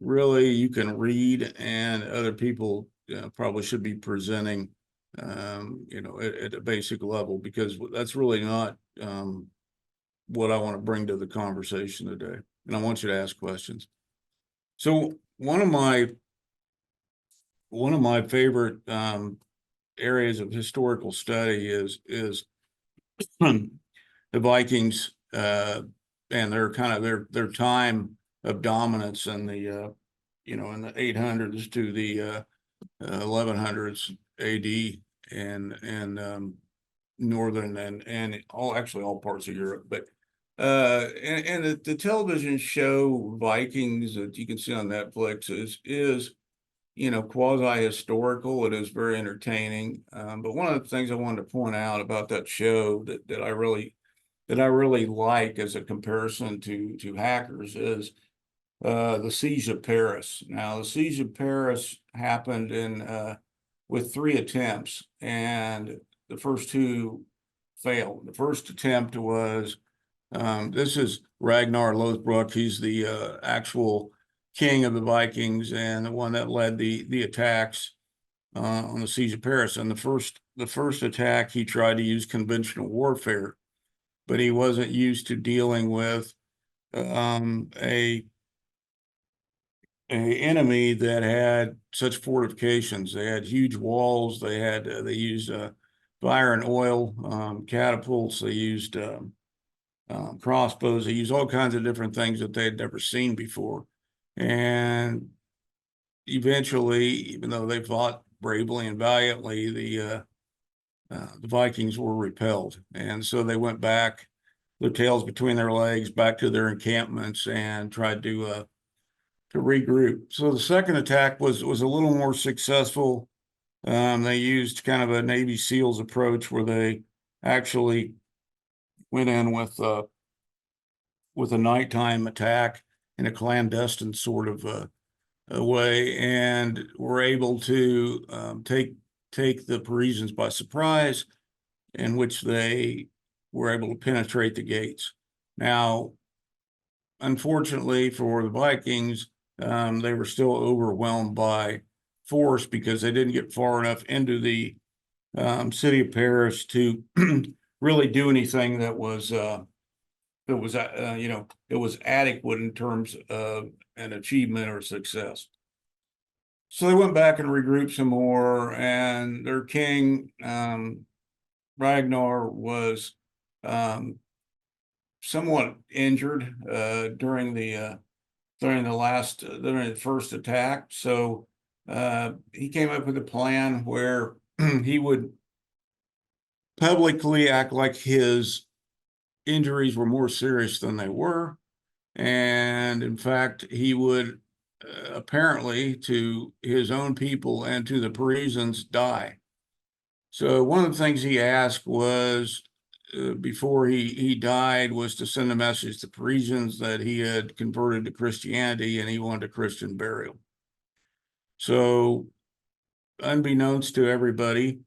really you can read, and other people probably should be presenting, at a basic level, because that's really not what I want to bring to the conversation today. And I want you to ask questions. So one of my one of my favorite areas of historical study is the Vikings and their kind of their time of dominance in the in the 800s to the 1100s AD and northern and all parts of Europe, but and the television show Vikings that you can see on Netflix is quasi-historical. It is very entertaining. But one of the things I wanted to point out about that show that I really like as a comparison to hackers is the siege of Paris. Now, the siege of Paris happened with 3 attempts, and the first 2 failed. The first attempt was this is Ragnar Lothbrok. He's the actual king of the Vikings and the one that led the attacks on the siege of Paris. And the first attack, he tried to use conventional warfare, but he wasn't used to dealing with a enemy that had such fortifications. They had huge walls. They used fire and oil catapults. They used crossbows. They used all kinds of different things that they had never seen before. And eventually, even though they fought bravely and valiantly, the Vikings were repelled, and so they went back, their tails between their legs, back to their encampments and tried to regroup. So the second attack was a little more successful. They used kind of a Navy SEALs approach where they actually went in with a nighttime attack in a clandestine sort of a way, and were able to take the Parisians by surprise, in which they were able to penetrate the gates. Now, unfortunately for the Vikings, they were still overwhelmed by force because they didn't get far enough into the city of Paris to really do anything that was adequate in terms of an achievement or success. So they went back and regrouped some more, and their king, Ragnar, was somewhat injured during the first attack. So he came up with a plan where he would publicly act like his injuries were more serious than they were. And in fact, he would apparently, to his own people and to the Parisians, die. So one of the things he asked was, before he died, was to send a message to Parisians that he had converted to Christianity and he wanted a Christian burial. So unbeknownst to everybody,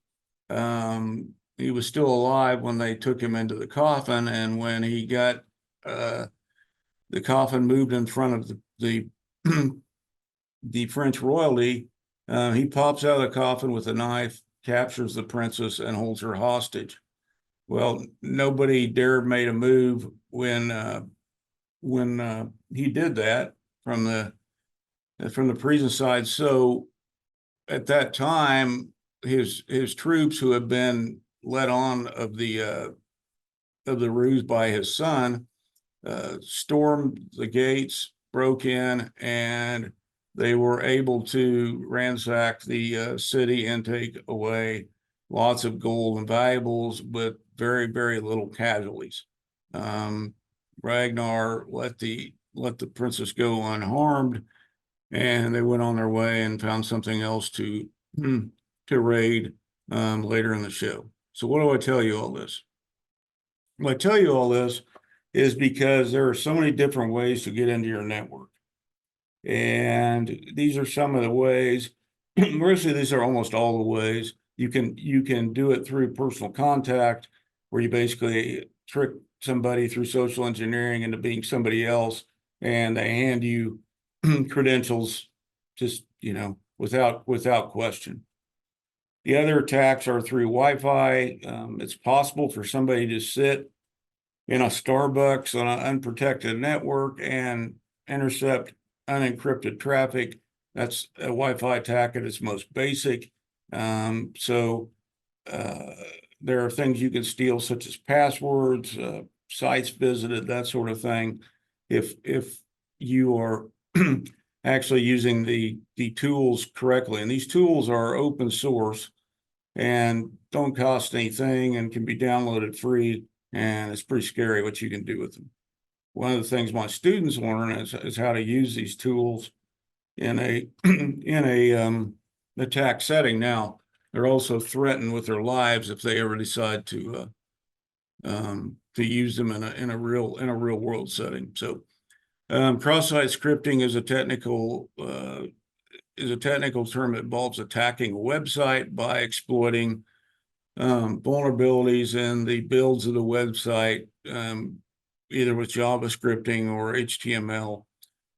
he was still alive when they took him into the coffin, and when he got the coffin moved in front of the French royalty, he pops out of the coffin with a knife, captures the princess, and holds her hostage. Well, nobody dared made a move when he did that from the Parisian side. So at that time, his troops, who had been led on of the ruse by his son, stormed the gates, broke in, and they were able to ransack the city and take away lots of gold and valuables with very, very little casualties. Ragnar let the princess go unharmed, and they went on their way and found something else to raid later in the show. So what do I tell you all this? Well, I tell you all this is because there are so many different ways to get into your network. And these are some of the ways, mostly these are almost all the ways. You can do it through personal contact, where you basically trick somebody through social engineering into being somebody else, and they hand you credentials just, without question. The other attacks are through Wi-Fi. It's possible for somebody to sit in a Starbucks on an unprotected network and intercept unencrypted traffic That's a Wi-Fi attack at its most basic. So there are things you can steal, such as passwords, sites visited, that sort of thing. If you are actually using the tools correctly, and these tools are open source and don't cost anything and can be downloaded free, and it's pretty scary what you can do with them. One of the things my students learn is how to use these tools in a in a attack setting. Now, they're also threatened with their lives if they ever decide to use them in a real world setting. So cross-site scripting is a technical term that involves attacking a website by exploiting vulnerabilities in the builds of the website, either with JavaScripting or HTML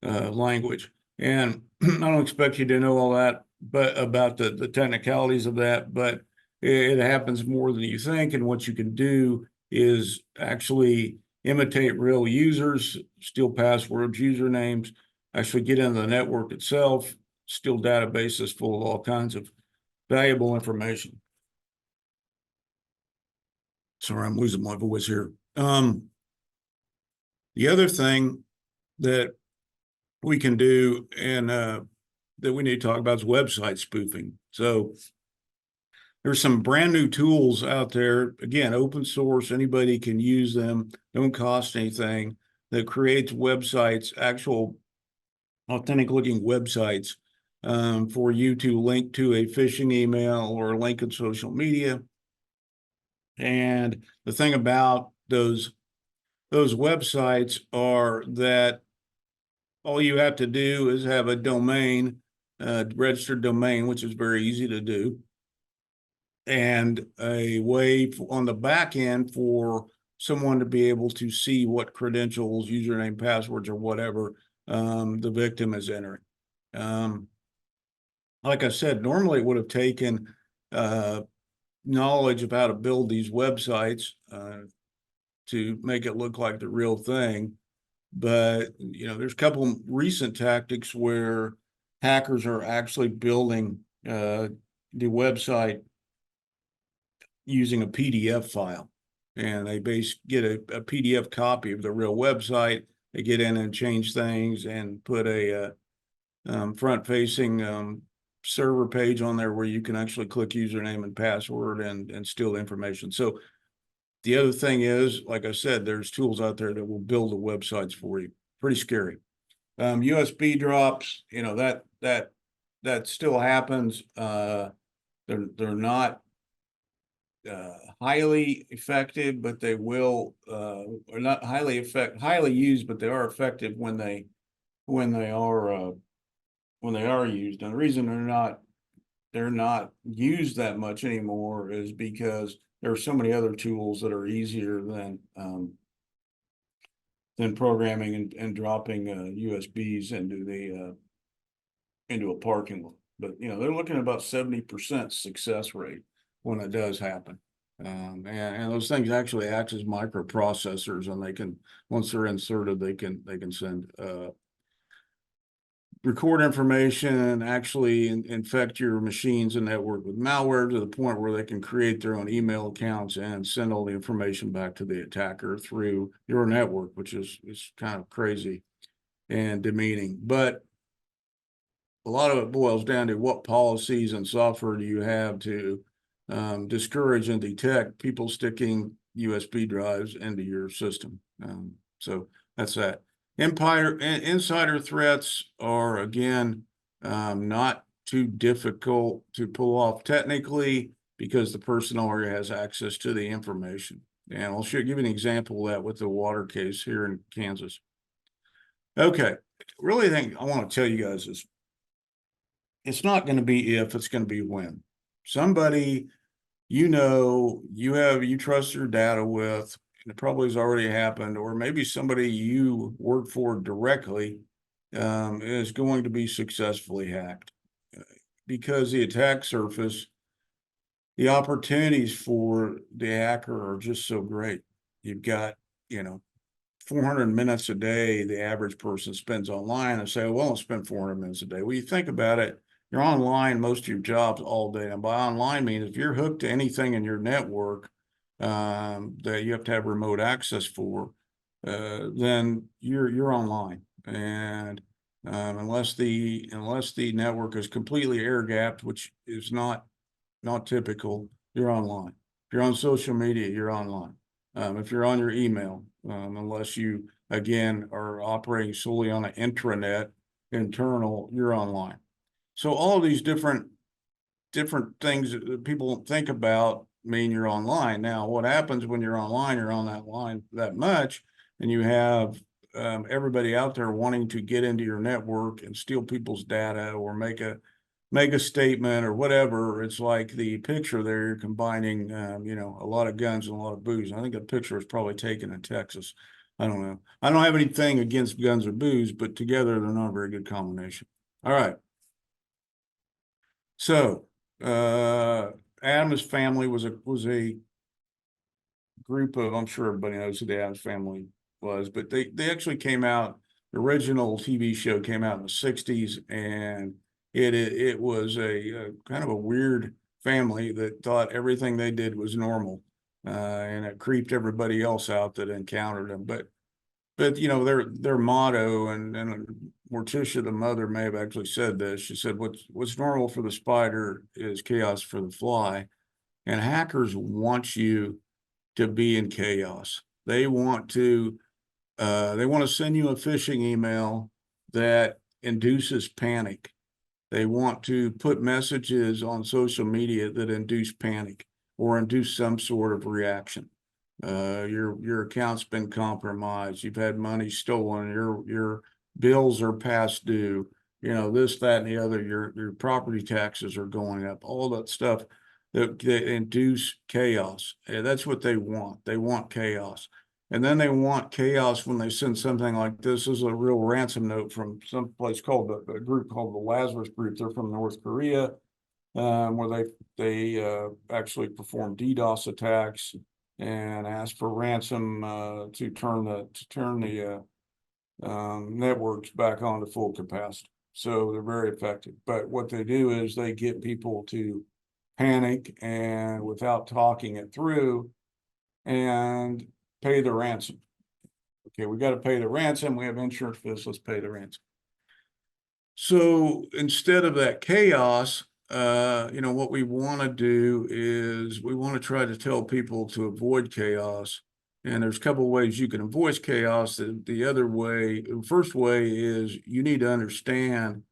language. And I don't expect you to know all that, but about the technicalities of that, but it happens more than you think. And what you can do is actually imitate real users, steal passwords, usernames, actually get into the network itself, steal databases full of all kinds of valuable information. Sorry, I'm losing my voice here. The other thing that we can do and that we need to talk about is website spoofing. So there's some brand new tools out there, again, open source, anybody can use them, don't cost anything, that creates websites, actual authentic looking websites for you to link to a phishing email or a link in social media. And the thing about those websites are that all you have to do is have a domain, registered domain, which is very easy to do, and a way on the back end for someone to be able to see what credentials, username, passwords, or whatever the victim is entering. Like I said, normally it would have taken knowledge of how to build these websites to make it look like the real thing. But, you know, there's a couple recent tactics where hackers are actually building the website using a PDF file, and they get a PDF copy of the real website. They get in and change things and put a front-facing server page on there where you can actually click username and password and steal information. So the other thing is, like I said, there's tools out there that will build the websites for you. Pretty scary. USB drops, you know, that still happens. They're not highly effective, but they will are not highly used, but they are effective when they are used. And the reason they're not used that much anymore is because there are so many other tools that are easier than programming and dropping USBs into a parking lot. But you know, they're looking at about 70% success rate when it does happen. And those things actually act as microprocessors, and they can, once they're inserted, they can send record information and actually infect your machines and network with malware to the point where they can create their own email accounts and send all the information back to the attacker through your network, which is kind of crazy and demeaning. But a lot of it boils down to what policies and software do you have to discourage and detect people sticking USB drives into your system. So that's that. Insider threats are, again, not too difficult to pull off technically because the person already has access to the information. And I'll give you an example of that with the water case here in Kansas. Okay, really think I want to tell you guys is it's not going to be if, it's going to be when. Somebody you trust your data with, it probably has already happened, or maybe somebody you work for directly is going to be successfully hacked because the attack surface, the opportunities for the hacker are just so great. You've got, 400 minutes a day the average person spends online, and say, well, I'll spend 400 minutes a day. Well, you think about it, you're online most of your jobs all day. And by online means, if you're hooked to anything in your network that you have to have remote access for, then you're online. And unless the network is completely air gapped, which is not typical, you're online. If you're on social media, you're online. If you're on your email, unless you again are operating solely on an intranet internal, you're online. So all of these different things that people don't think about mean you're online. Now, what happens when you're online, you're on that line that much, and you have everybody out there wanting to get into your network and steal people's data or make a statement or whatever. It's like the picture there, you're combining, a lot of guns and a lot of booze. I think the picture was probably taken in Texas. I don't know. I don't have anything against guns or booze, but together they're not a very good combination. All right. So, Adams family was a group of, I'm sure everybody knows who the Adams family was, but they actually came out, the original TV show came out in the 60s, and it was a kind of a weird family that thought everything they did was normal, and it creeped everybody else out that encountered them. But their motto, and Morticia, the mother, may have actually said this. She said, "What's normal for the spider is chaos for the fly," and hackers want you to be in chaos. They want to send you a phishing email that induces panic. They want to put messages on social media that induce panic or induce some sort of reaction. Your account's been compromised. You've had money stolen. Your bills are past due. This, that, and the other. Your property taxes are going up. All that stuff that induce chaos. That's what they want. They want chaos. And then they want chaos when they send something like this. This is a real ransom note from some place called a group called the Lazarus Group. They're from North Korea, where they actually perform DDoS attacks and ask for ransom to turn the networks back on to full capacity. So they're very effective. But what they do is they get people to panic and without talking it through and pay the ransom. Okay, we got to pay the ransom. We have insurance for this. Let's pay the ransom. So instead of that chaos, what we want to do is we want to try to tell people to avoid chaos. And there's a couple of ways you can avoid chaos. The first way is you need to understand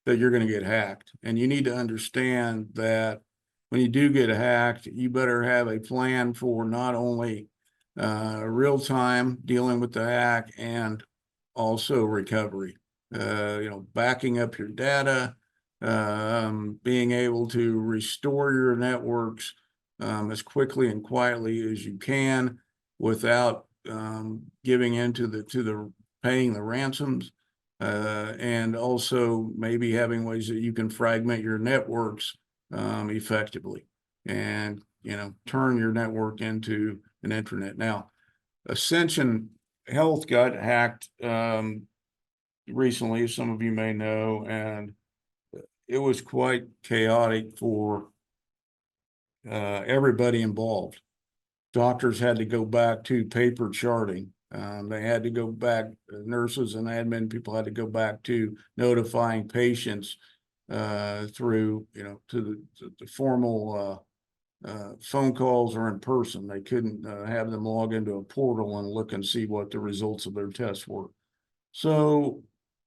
that you're going to get hacked. And you need to understand that when you do get hacked, you better have a plan for not only real time dealing with the hack and also recovery. Backing up your data, being able to restore your networks as quickly and quietly as you can without giving into the paying the ransoms, and also maybe having ways that you can fragment your networks effectively and turn your network into an intranet. Now, Ascension Health got hacked recently, some of you may know, and it was quite chaotic for everybody involved. Doctors had to go back to paper charting. They had to go back, nurses and admin people had to go back to notifying patients through, to the formal phone calls or in person. They couldn't have them log into a portal and look and see what the results of their tests were. So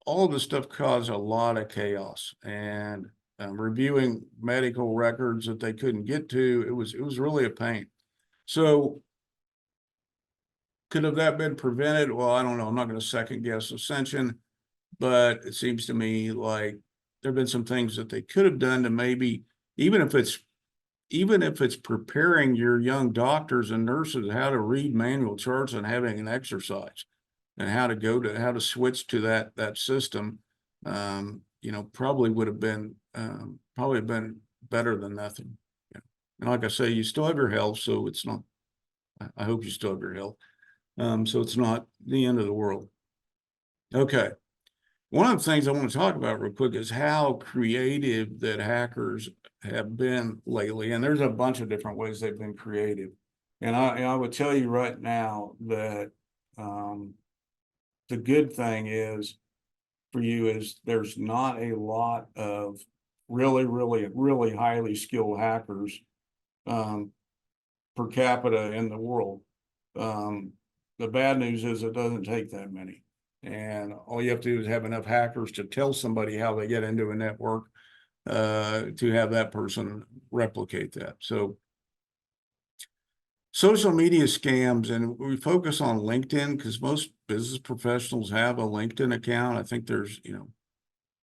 all of this stuff caused a lot of chaos, and reviewing medical records that they couldn't get to, it was really a pain. So could have that been prevented? Well, I don't know. I'm not going to second guess Ascension, but it seems to me like there have been some things that they could have done to maybe, even if it's preparing your young doctors and nurses how to read manual charts and having an exercise and how to switch to that system, probably would have been better than nothing. Yeah. And like I say, you still have your health, so it's not, I hope you still have your health. So it's not the end of the world. Okay. One of the things I want to talk about real quick is how creative that hackers have been lately. And there's a bunch of different ways they've been creative. And I would tell you right now that the good thing is for you is there's not a lot of really highly skilled hackers per capita in the world. The bad news is it doesn't take that many. And all you have to do is have enough hackers to tell somebody how they get into a network to have that person replicate that. So social media scams, and we focus on LinkedIn because most business professionals have a LinkedIn account. I think there's,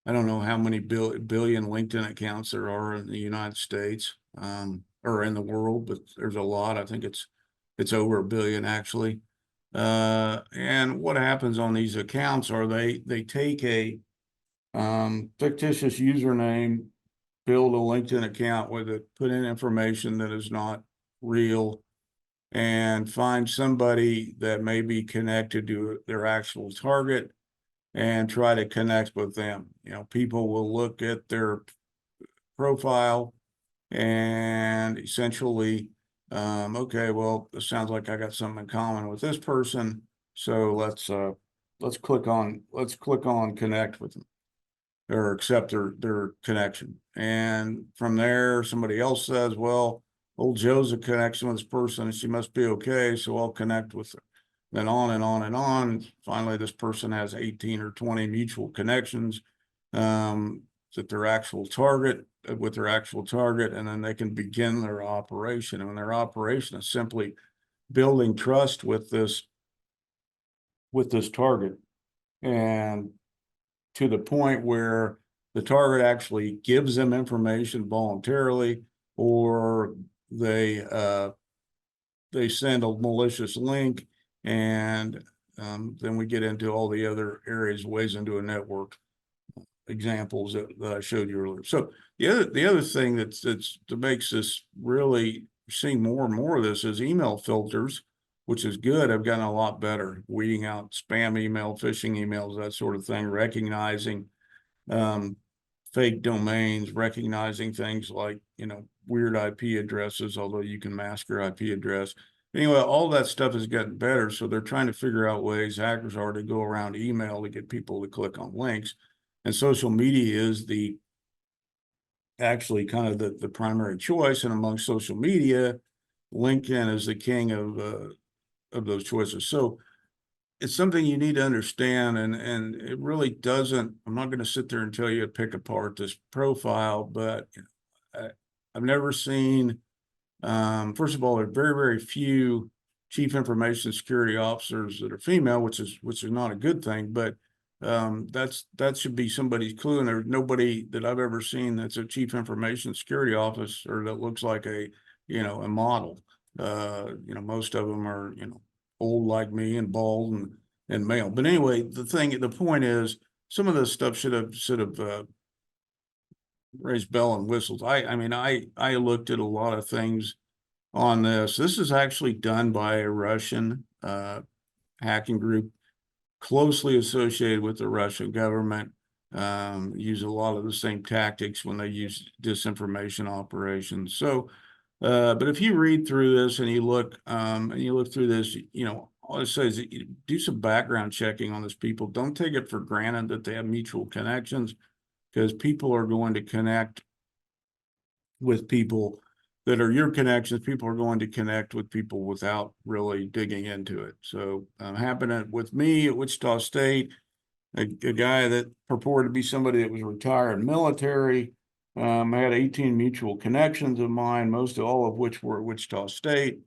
I don't know how many billion LinkedIn accounts there are in the United States or in the world, but there's a lot. I think it's over 1 billion actually. And what happens on these accounts are they take a fictitious username, build a LinkedIn account with it, put in information that is not real, and find somebody that may be connected to their actual target and try to connect with them. People will look at their profile and essentially, okay, well, it sounds like I got something in common with this person. So let's click on connect with them or accept their connection. And from there, somebody else says, well, old Joe's a connection with this person and she must be okay. So I'll connect with her. Then on and on and on. Finally, this person has 18 or 20 mutual connections with their actual target, and then they can begin their operation. And their operation is simply building trust with this target, and to the point where the target actually gives them information voluntarily, or they send a malicious link. And then we get into all the other ways into a network examples that I showed you earlier. So the other thing that makes this really seeing more and more of this is email filters, which is good. I've gotten a lot better weeding out spam email, phishing emails, that sort of thing, recognizing fake domains, recognizing things like, weird IP addresses, although you can mask your IP address. Anyway, all that stuff has gotten better. So they're trying to figure out ways, hackers are, to go around email to get people to click on links. And social media is actually kind of the primary choice. And among social media, LinkedIn is the king of those choices. So it's something you need to understand, and it really doesn't, I'm not going to sit there and tell you to pick apart this profile, but I've never seen, first of all, there are very, very few chief information security officers that are female, which is not a good thing, but that should be somebody's clue. And there's nobody that I've ever seen that's a chief information security officer that looks like a model. Most of them are, old like me and bald and male. But anyway, the point is, some of this stuff should have raised bell and whistles. I looked at a lot of things on this. This is actually done by a Russian hacking group closely associated with the Russian government. Use a lot of the same tactics when they use disinformation operations. So but if you read through this and you look through this, all it says is do some background checking on these people. Don't take it for granted that they have mutual connections, because people are going to connect with people that are your connections. People are going to connect with people without really digging into it. So happened with me at Wichita State, a guy that purported to be somebody that was retired military. I had 18 mutual connections of mine, all of which were at Wichita State.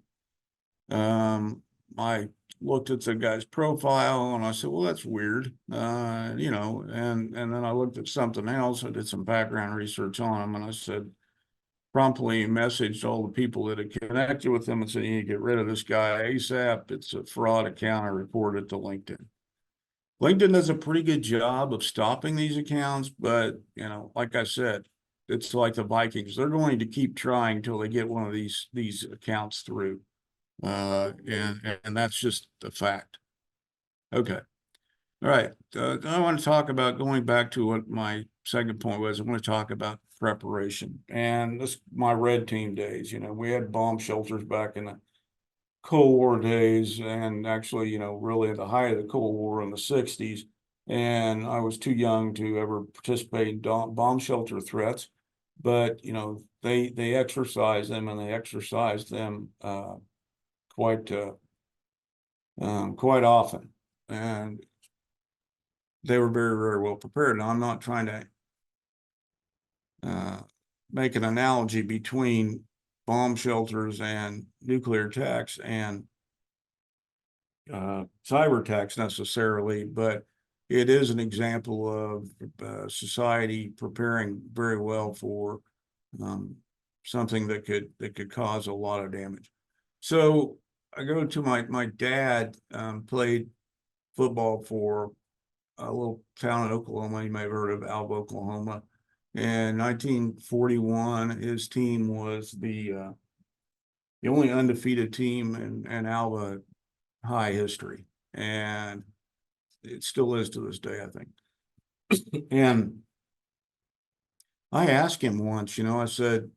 I looked at the guy's profile and I said, well, that's weird. And then I looked at something else. I did some background research on him, and I said, promptly messaged all the people that had connected with him and said, you need to get rid of this guy ASAP. It's a fraud account. I reported it to LinkedIn. LinkedIn does a pretty good job of stopping these accounts, but like I said, it's like the Vikings. They're going to keep trying until they get one of these accounts through. And that's just a fact. Okay. All right. I want to talk about going back to what my second point was. I want to talk about preparation, and this my red team days. We had bomb shelters back in the Cold War days, and actually, really at the height of the Cold War in the 60s. And I was too young to ever participate in bomb shelter threats, but they exercise them, and they exercise them quite quite often, and they were very, very well prepared. Now, I'm not trying to make an analogy between bomb shelters and nuclear attacks and cyber attacks necessarily, but it is an example of society preparing very well for something that could cause a lot of damage. So I go to my dad played football for a little town in Oklahoma. You may have heard of Alva, Oklahoma. In 1941, his team was the only undefeated team in Alva high history, and it still is to this day, I think. And I asked him once, I said,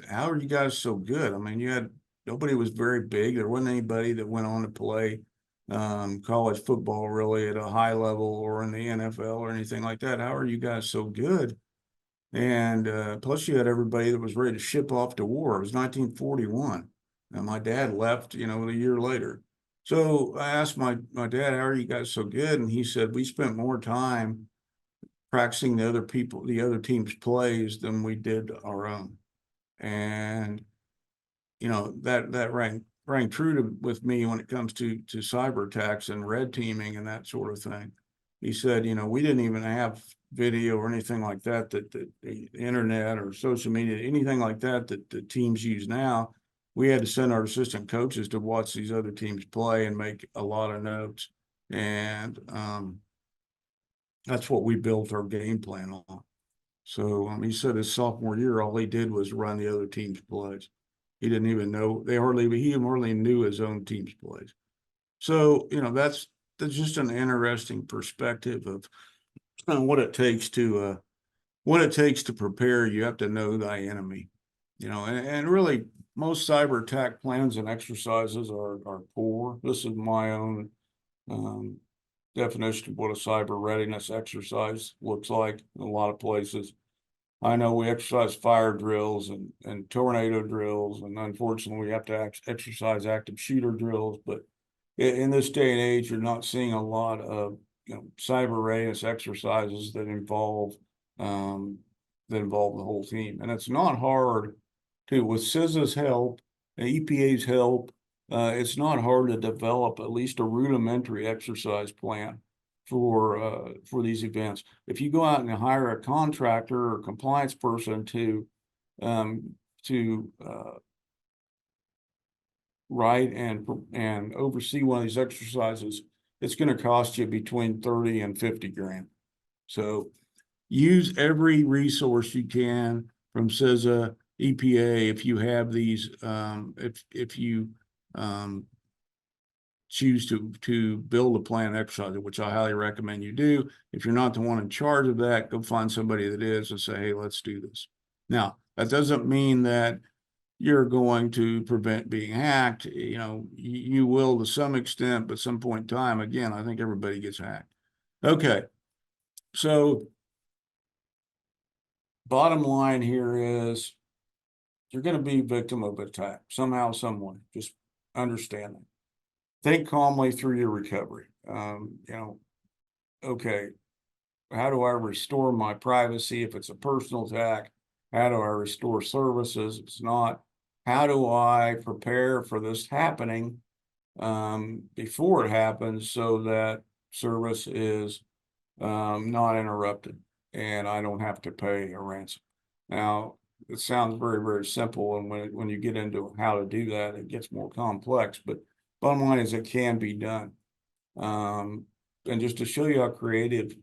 "How are you guys so good? I mean, nobody was very big. There wasn't anybody that went on to play college football really at a high level or in the NFL or anything like that. How are you guys so good?" And plus, you had everybody that was ready to ship off to war. It was 1941, and my dad left, a year later. So I asked my dad, "How are you guys so good?" And he said, "We spent more time practicing the other team's plays than we did our own." And that rang true with me when it comes to cyber attacks and red teaming and that sort of thing. He said, we didn't even have video or anything like that the internet or social media, anything like that the teams use now. We had to send our assistant coaches to watch these other teams play and make a lot of notes. And that's what we built our game plan on. So he said his sophomore year, all he did was run the other team's plays. He didn't even know he hardly knew his own team's plays. So, that's just an interesting perspective of what it takes to prepare. You have to know thy enemy, and really most cyber attack plans and exercises are poor. This is my own definition of what a cyber readiness exercise looks like in a lot of places. I know we exercise fire drills and tornado drills, and unfortunately we have to exercise active shooter drills, but in this day and age, you're not seeing a lot of cyber readiness exercises that involve the whole team. And it's not hard with CISA's help, EPA's help, it's not hard to develop at least a rudimentary exercise plan for these events. If you go out and hire a contractor or compliance person to write and oversee one of these exercises, it's going to cost you between 30 and 50 grand. So use every resource you can from CISA, EPA, if you have these, if you choose to build a plan exercise, which I highly recommend you do. If you're not the one in charge of that, go find somebody that is and say, "Hey, let's do this." Now, that doesn't mean that you're going to prevent being hacked. You will to some extent, but some point in time, again, I think everybody gets hacked. Okay. So bottom line here is you're going to be victim of attack somehow, some way. Just understand that. Think calmly through your recovery. Okay, how do I restore my privacy if it's a personal attack? How do I restore services if it's not? How do I prepare for this happening before it happens so that service is not interrupted and I don't have to pay a ransom? Now, it sounds very, very simple, and when you get into how to do that, it gets more complex, but bottom line is it can be done. And just to show you how creative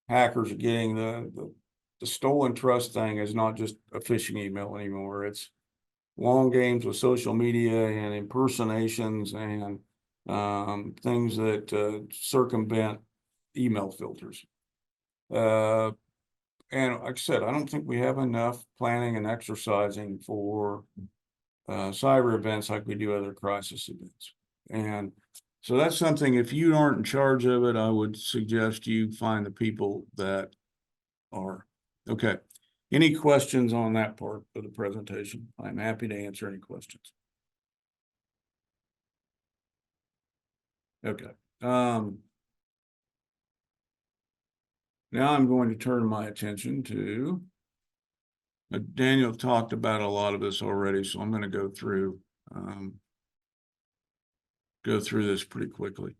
hackers are getting, the stolen trust thing is not just a phishing email anymore. It's long games with social media and impersonations and things that circumvent email filters. And like I said, I don't think we have enough planning and exercising for cyber events like we do other crisis events. And so that's something, if you aren't in charge of it, I would suggest you find the people that are. Okay. Any questions on that part of the presentation? I'm happy to answer any questions. Okay. Now I'm going to turn my attention to, Daniel talked about a lot of this already, so I'm going to go through this pretty quickly.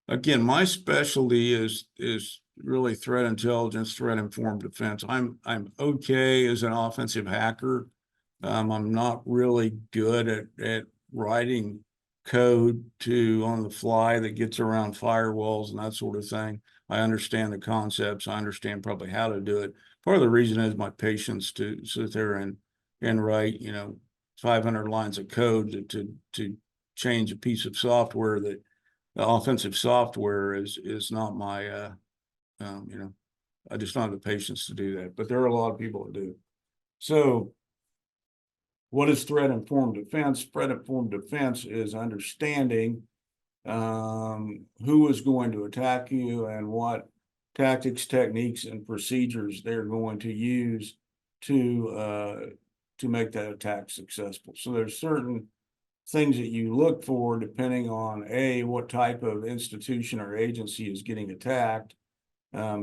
Again, my specialty is really threat intelligence, threat informed defense. I'm okay as an offensive hacker. I'm not really good at writing code on the fly that gets around firewalls and that sort of thing. I understand the concepts. I understand probably how to do it. Part of the reason is my patience to sit there and write, 500 lines of code to change a piece of software that the offensive software is not my, I just don't have the patience to do that, but there are a lot of people that do. So what is threat informed defense? Threat informed defense is understanding who is going to attack you and what tactics, techniques, and procedures they're going to use to make that attack successful. So there's certain things that you look for depending on A, what type of institution or agency is getting attacked,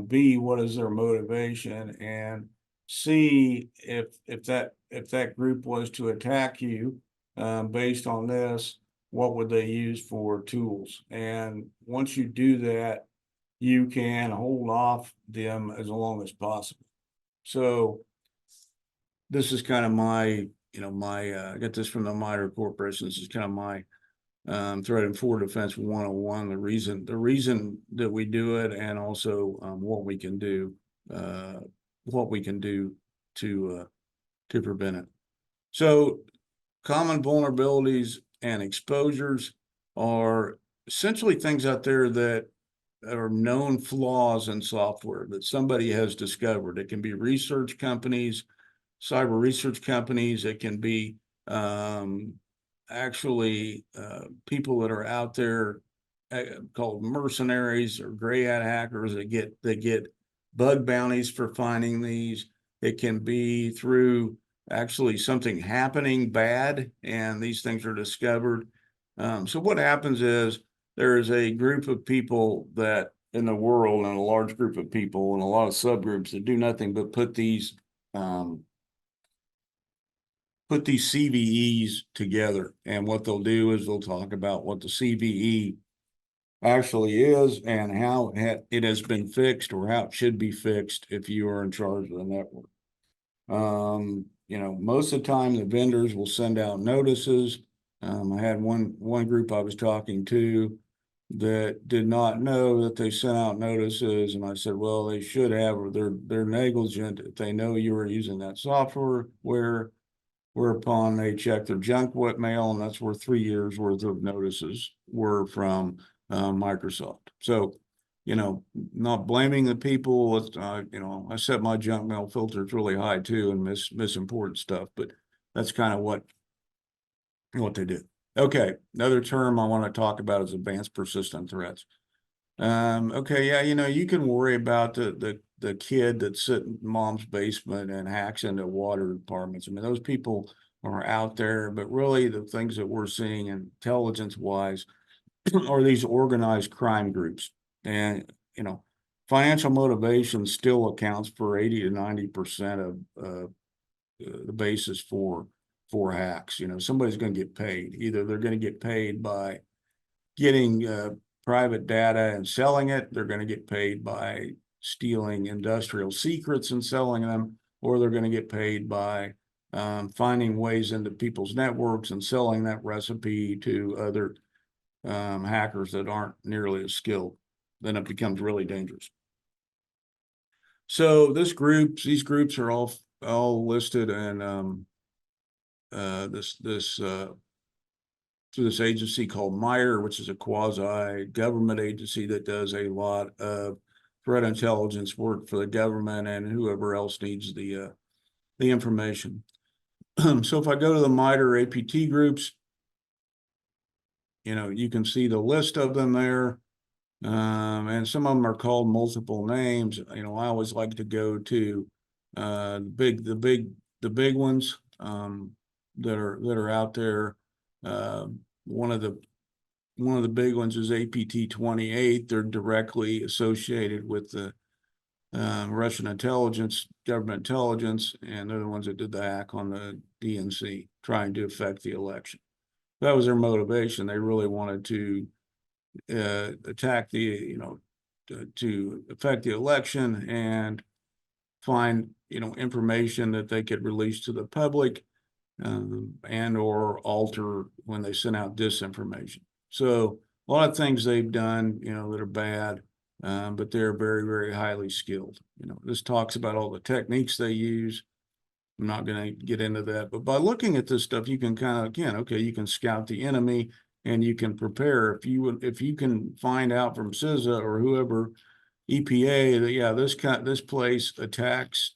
B, what is their motivation, and C, if that group was to attack you based on this, what would they use for tools? And once you do that, you can hold off them as long as possible. So this is kind of my, I got this from the MITRE Corporation. This is kind of my threat informed defense 101. The reason that we do it, and also what we can do to prevent it. So common vulnerabilities and exposures are essentially things out there that are known flaws in software that somebody has discovered. It can be research companies, cyber research companies. It can be actually people that are out there called mercenaries or gray hat hackers that get bug bounties for finding these. It can be through actually something happening bad and these things are discovered. So what happens is there is a group of people that in the world, and a large group of people and a lot of subgroups that do nothing but put these CVEs together. And what they'll do is they'll talk about what the CVE actually is and how it has been fixed or how it should be fixed if you are in charge of the network. Most of the time the vendors will send out notices. I had one group I was talking to that did not know that they sent out notices, and I said, well, they should have, or they're negligent if they know you were using that software. Whereupon they checked their junk mail, and that's where 3 years worth of notices were from Microsoft. So, not blaming the people. I set my junk mail filters really high too and miss important stuff, but that's kind of what they do. Okay, another term I want to talk about is advanced persistent threats. Okay, yeah, you can worry about the kid that's sitting in mom's basement and hacks into water departments. I mean, those people are out there, but really the things that we're seeing intelligence-wise are these organized crime groups. And, financial motivation still accounts for 80 to 90% of the basis for hacks. Somebody's going to get paid. Either they're going to get paid by getting private data and selling it, they're going to get paid by stealing industrial secrets and selling them, or they're going to get paid by finding ways into people's networks and selling that recipe to other hackers that aren't nearly as skilled. Then it becomes really dangerous. So these groups are all listed in through this agency called MITRE, which is a quasi-government agency that does a lot of threat intelligence work for the government and whoever else needs the information. So if I go to the MITRE APT groups, you can see the list of them there. And some of them are called multiple names. I always like to go to the big ones that are out there. One of the big ones is APT 28. They're directly associated with the Russian intelligence, government intelligence, and they're the ones that did the hack on the DNC, trying to affect the election. That was their motivation. They really wanted to attack to affect the election and find information that they could release to the public and or alter when they sent out disinformation. So a lot of things they've done that are bad, but they're very, very highly skilled. This talks about all the techniques they use. I'm not going to get into that, but by looking at this stuff, you can kind of, you can scout the enemy and you can prepare. If you can find out from CISA or whoever, EPA, that this place attacks,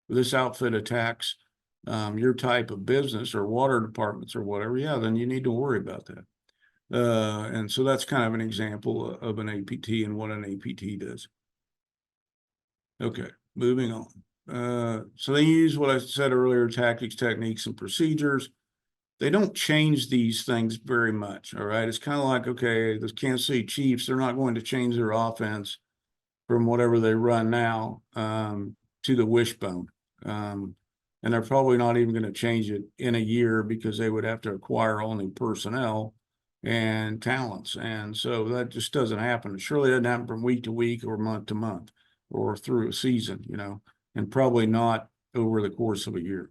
this outfit attacks your type of business or water departments or whatever, then you need to worry about that. And so that's kind of an example of an APT and what an APT does. Okay, moving on. So they use what I said earlier, tactics, techniques, and procedures. They don't change these things very much, all right? It's kind of like, okay, the Kansas City Chiefs, they're not going to change their offense from whatever they run now to the wishbone. And they're probably not even going to change it in a year because they would have to acquire all new personnel and talents. And so that just doesn't happen. It surely doesn't happen from week to week or month to month or through a season, and probably not over the course of a year.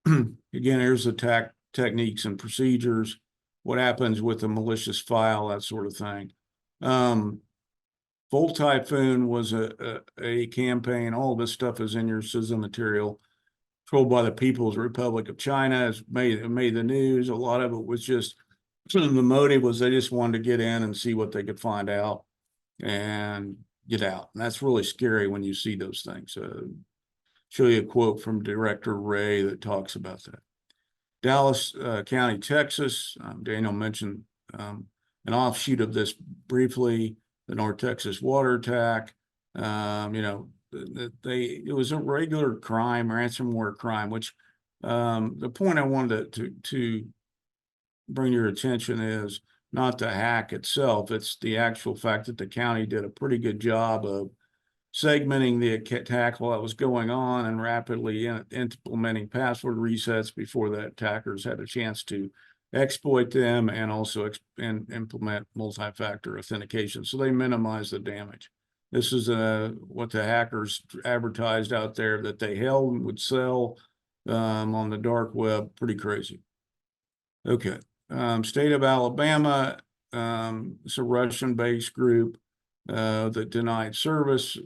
Again, here's the techniques and procedures, what happens with a malicious file, that sort of thing. Volt Typhoon was a campaign. All this stuff is in your CISA material, controlled by the People's Republic of China. It's made the news. A lot of it was just, the motive was they just wanted to get in and see what they could find out and get out. And that's really scary when you see those things. Show you a quote from Director Ray that talks about that. Dallas County, Texas. Daniel mentioned an offshoot of this briefly, the North Texas water attack. It was a regular crime, ransomware crime, which the point I wanted to bring your attention is not the hack itself. It's the actual fact that the county did a pretty good job of segmenting the attack while it was going on and rapidly implementing password resets before the attackers had a chance to exploit them and also implement multi-factor authentication. So they minimized the damage. This is what the hackers advertised out there that they held and would sell on the dark web. Pretty crazy. Okay. State of Alabama, it's a Russian-based group that denied service.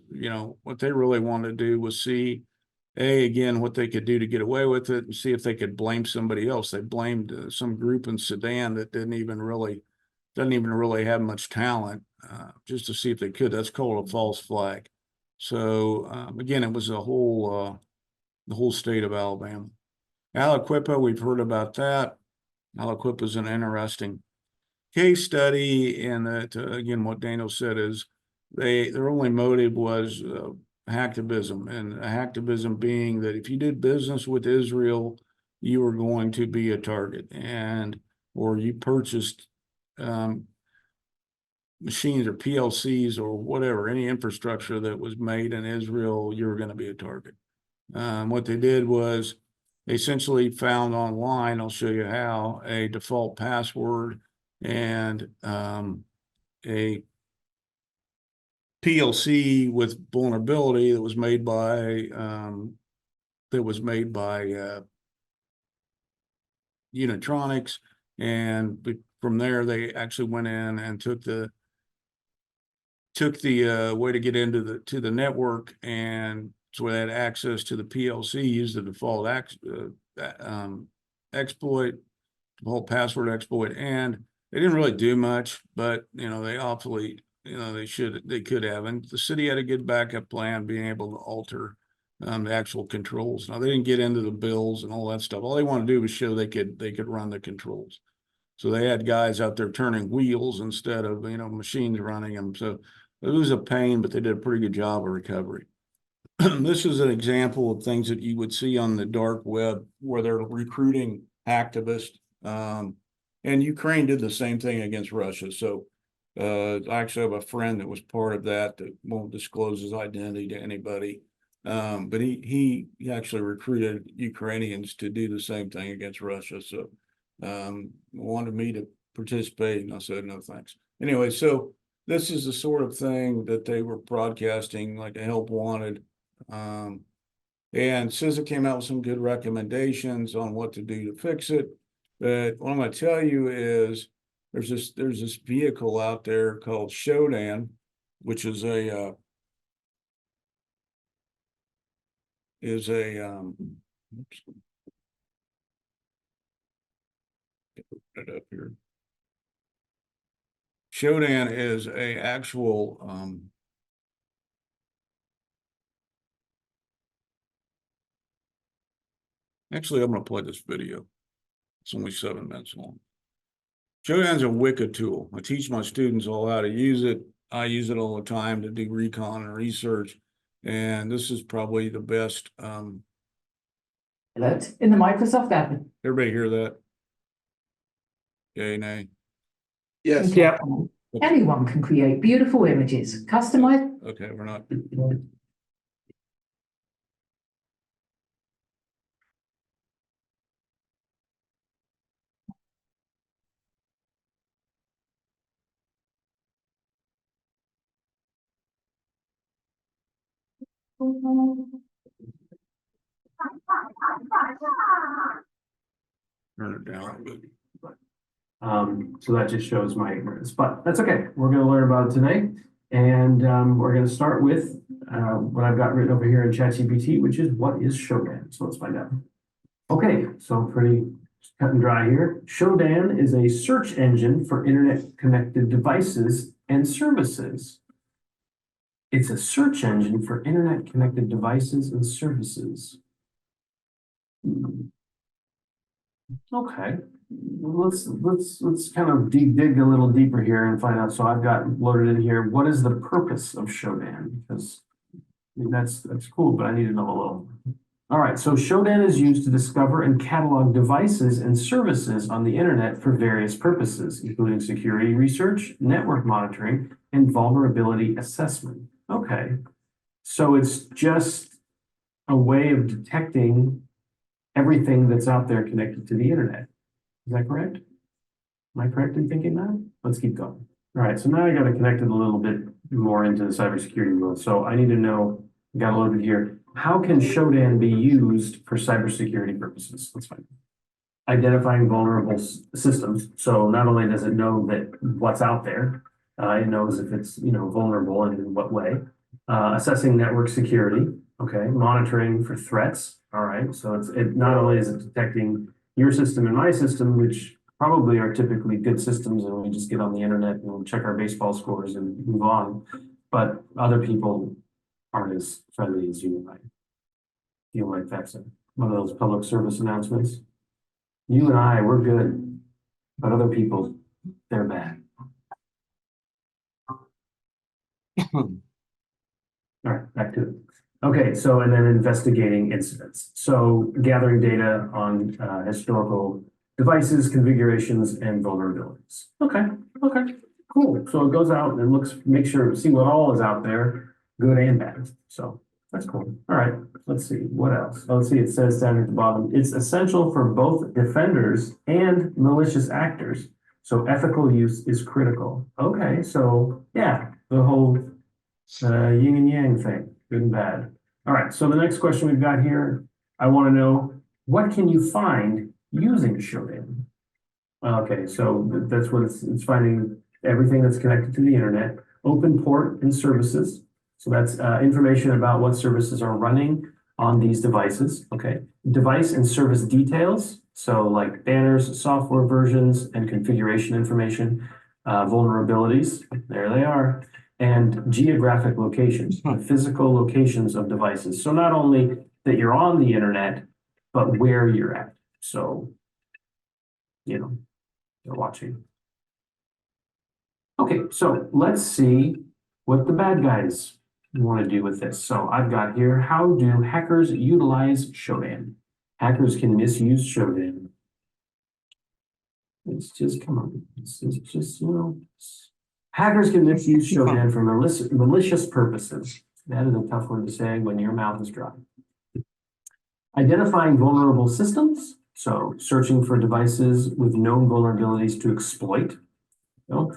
What they really wanted to do was see, again, what they could do to get away with it and see if they could blame somebody else. They blamed some group in Sudan that doesn't even really have much talent, just to see if they could. That's called a false flag. So again, it was the whole state of Alabama. Aliquippa, we've heard about that. Aliquippa is an interesting case study, and that again, what Daniel said is their only motive was hacktivism, and hacktivism being that if you did business with Israel, you were going to be a target, or you purchased machines or PLCs or whatever, any infrastructure that was made in Israel, you were going to be a target. What they did was they essentially found online, I'll show you how, a default password and a PLC with vulnerability that was made by Unitronics, and from there they actually went in and took the way to get into the network and where they had access to the PLC, used the default exploit, default password exploit, and they didn't really do much, but they awfully, they could have. And the city had a good backup plan, being able to alter the actual controls. Now, they didn't get into the bills and all that stuff. All they wanted to do was show they could run the controls. So they had guys out there turning wheels instead of, machines running them. So it was a pain, but they did a pretty good job of recovery. This is an example of things that you would see on the dark web where they're recruiting activists. And Ukraine did the same thing against Russia. So I actually have a friend that was part of that won't disclose his identity to anybody. But he actually recruited Ukrainians to do the same thing against Russia. So wanted me to participate, and I said no thanks. Anyway, so this is the sort of thing that they were broadcasting, like a help wanted. And CISA came out with some good recommendations on what to do to fix it. But what I'm going to tell you is there's this vehicle out there called Shodan, which is a oops, it up here. Shodan is a actual actually, I'm going to play this video. It's only 7 minutes long. Shodan's a wicked tool. I teach my students all how to use it. I use it all the time to do recon and research. And this is probably the best. Alert in the Microsoft app. Everybody hear that? Yay, nay? Yes. Yeah. Anyone can create beautiful images, customize. Okay, we're not. Turn it down a bit. So that just shows my ignorance, but that's okay. We're going to learn about it today. And we're going to start with what I've got written over here in ChatGPT, which is what is Shodan? So let's find out. Okay, so pretty cut and dry here. Shodan is a search engine for internet connected devices and services. It's a search engine for internet connected devices and services. Okay, let's kind of dig a little deeper here and find out. So I've got loaded in here. What is the purpose of Shodan? Because I mean, that's cool, but I need to know a little. All right, so Shodan is used to discover and catalog devices and services on the internet for various purposes, including security research, network monitoring, and vulnerability assessment. Okay, so it's just a way of detecting everything that's out there connected to the internet. Is that correct? Am I correct in thinking that? Let's keep going. All right, so now I got to connect it a little bit more into the cybersecurity world. So I need to know, got loaded here. How can Shodan be used for cybersecurity purposes? Let's find it. Identifying vulnerable systems. So not only does it know that what's out there, it knows if it's vulnerable and in what way. Assessing network security. Okay, monitoring for threats. All right, so it not only is it detecting your system and my system, which probably are typically good systems, and we just get on the internet and we'll check our baseball scores and move on, but other people aren't as friendly as you and I. Feel like that's one of those public service announcements. You and I, we're good, but other people, they're bad. All right, back to it. Okay, so and then investigating incidents. So gathering data on historical devices, configurations, and vulnerabilities. Okay, cool. So it goes out and makes sure, see what all is out there, good and bad. So that's cool. All right, let's see, what else? Oh, let's see, it says down at the bottom, it's essential for both defenders and malicious actors. So ethical use is critical. Okay, so yeah, the whole yin and yang thing, good and bad. All right, so the next question we've got here, I want to know, what can you find using Shodan? Okay, so that's what it's finding, everything that's connected to the internet, open port and services. So that's information about what services are running on these devices. Okay. Device and service details. So like banners, software versions, and configuration information, vulnerabilities. There they are. And geographic locations, the physical locations of devices. So not only that you're on the internet, but where you're at. So, you know, you're watching. Okay, so let's see what the bad guys want to do with this. So I've got here, how do hackers utilize Shodan? Hackers can misuse Shodan. It's just, come on, this is just, you know, hackers can misuse Shodan for malicious purposes. That is a tough word to say when your mouth is dry. Identifying vulnerable systems. So searching for devices with known vulnerabilities to exploit. You know,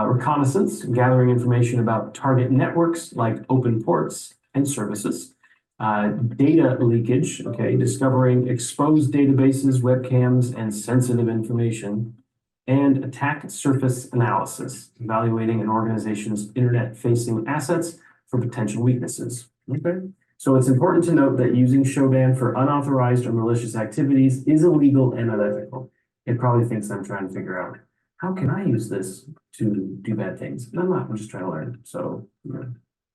reconnaissance, gathering information about target networks like open ports and services. Data leakage, okay, discovering exposed databases, webcams, and sensitive information. And attack surface analysis, evaluating an organization's internet-facing assets for potential weaknesses. Okay. So it's important to note that using Shodan for unauthorized or malicious activities is illegal and unethical. It probably thinks I'm trying to figure out, how can I use this to do bad things? And I'm not, I'm just trying to learn. So,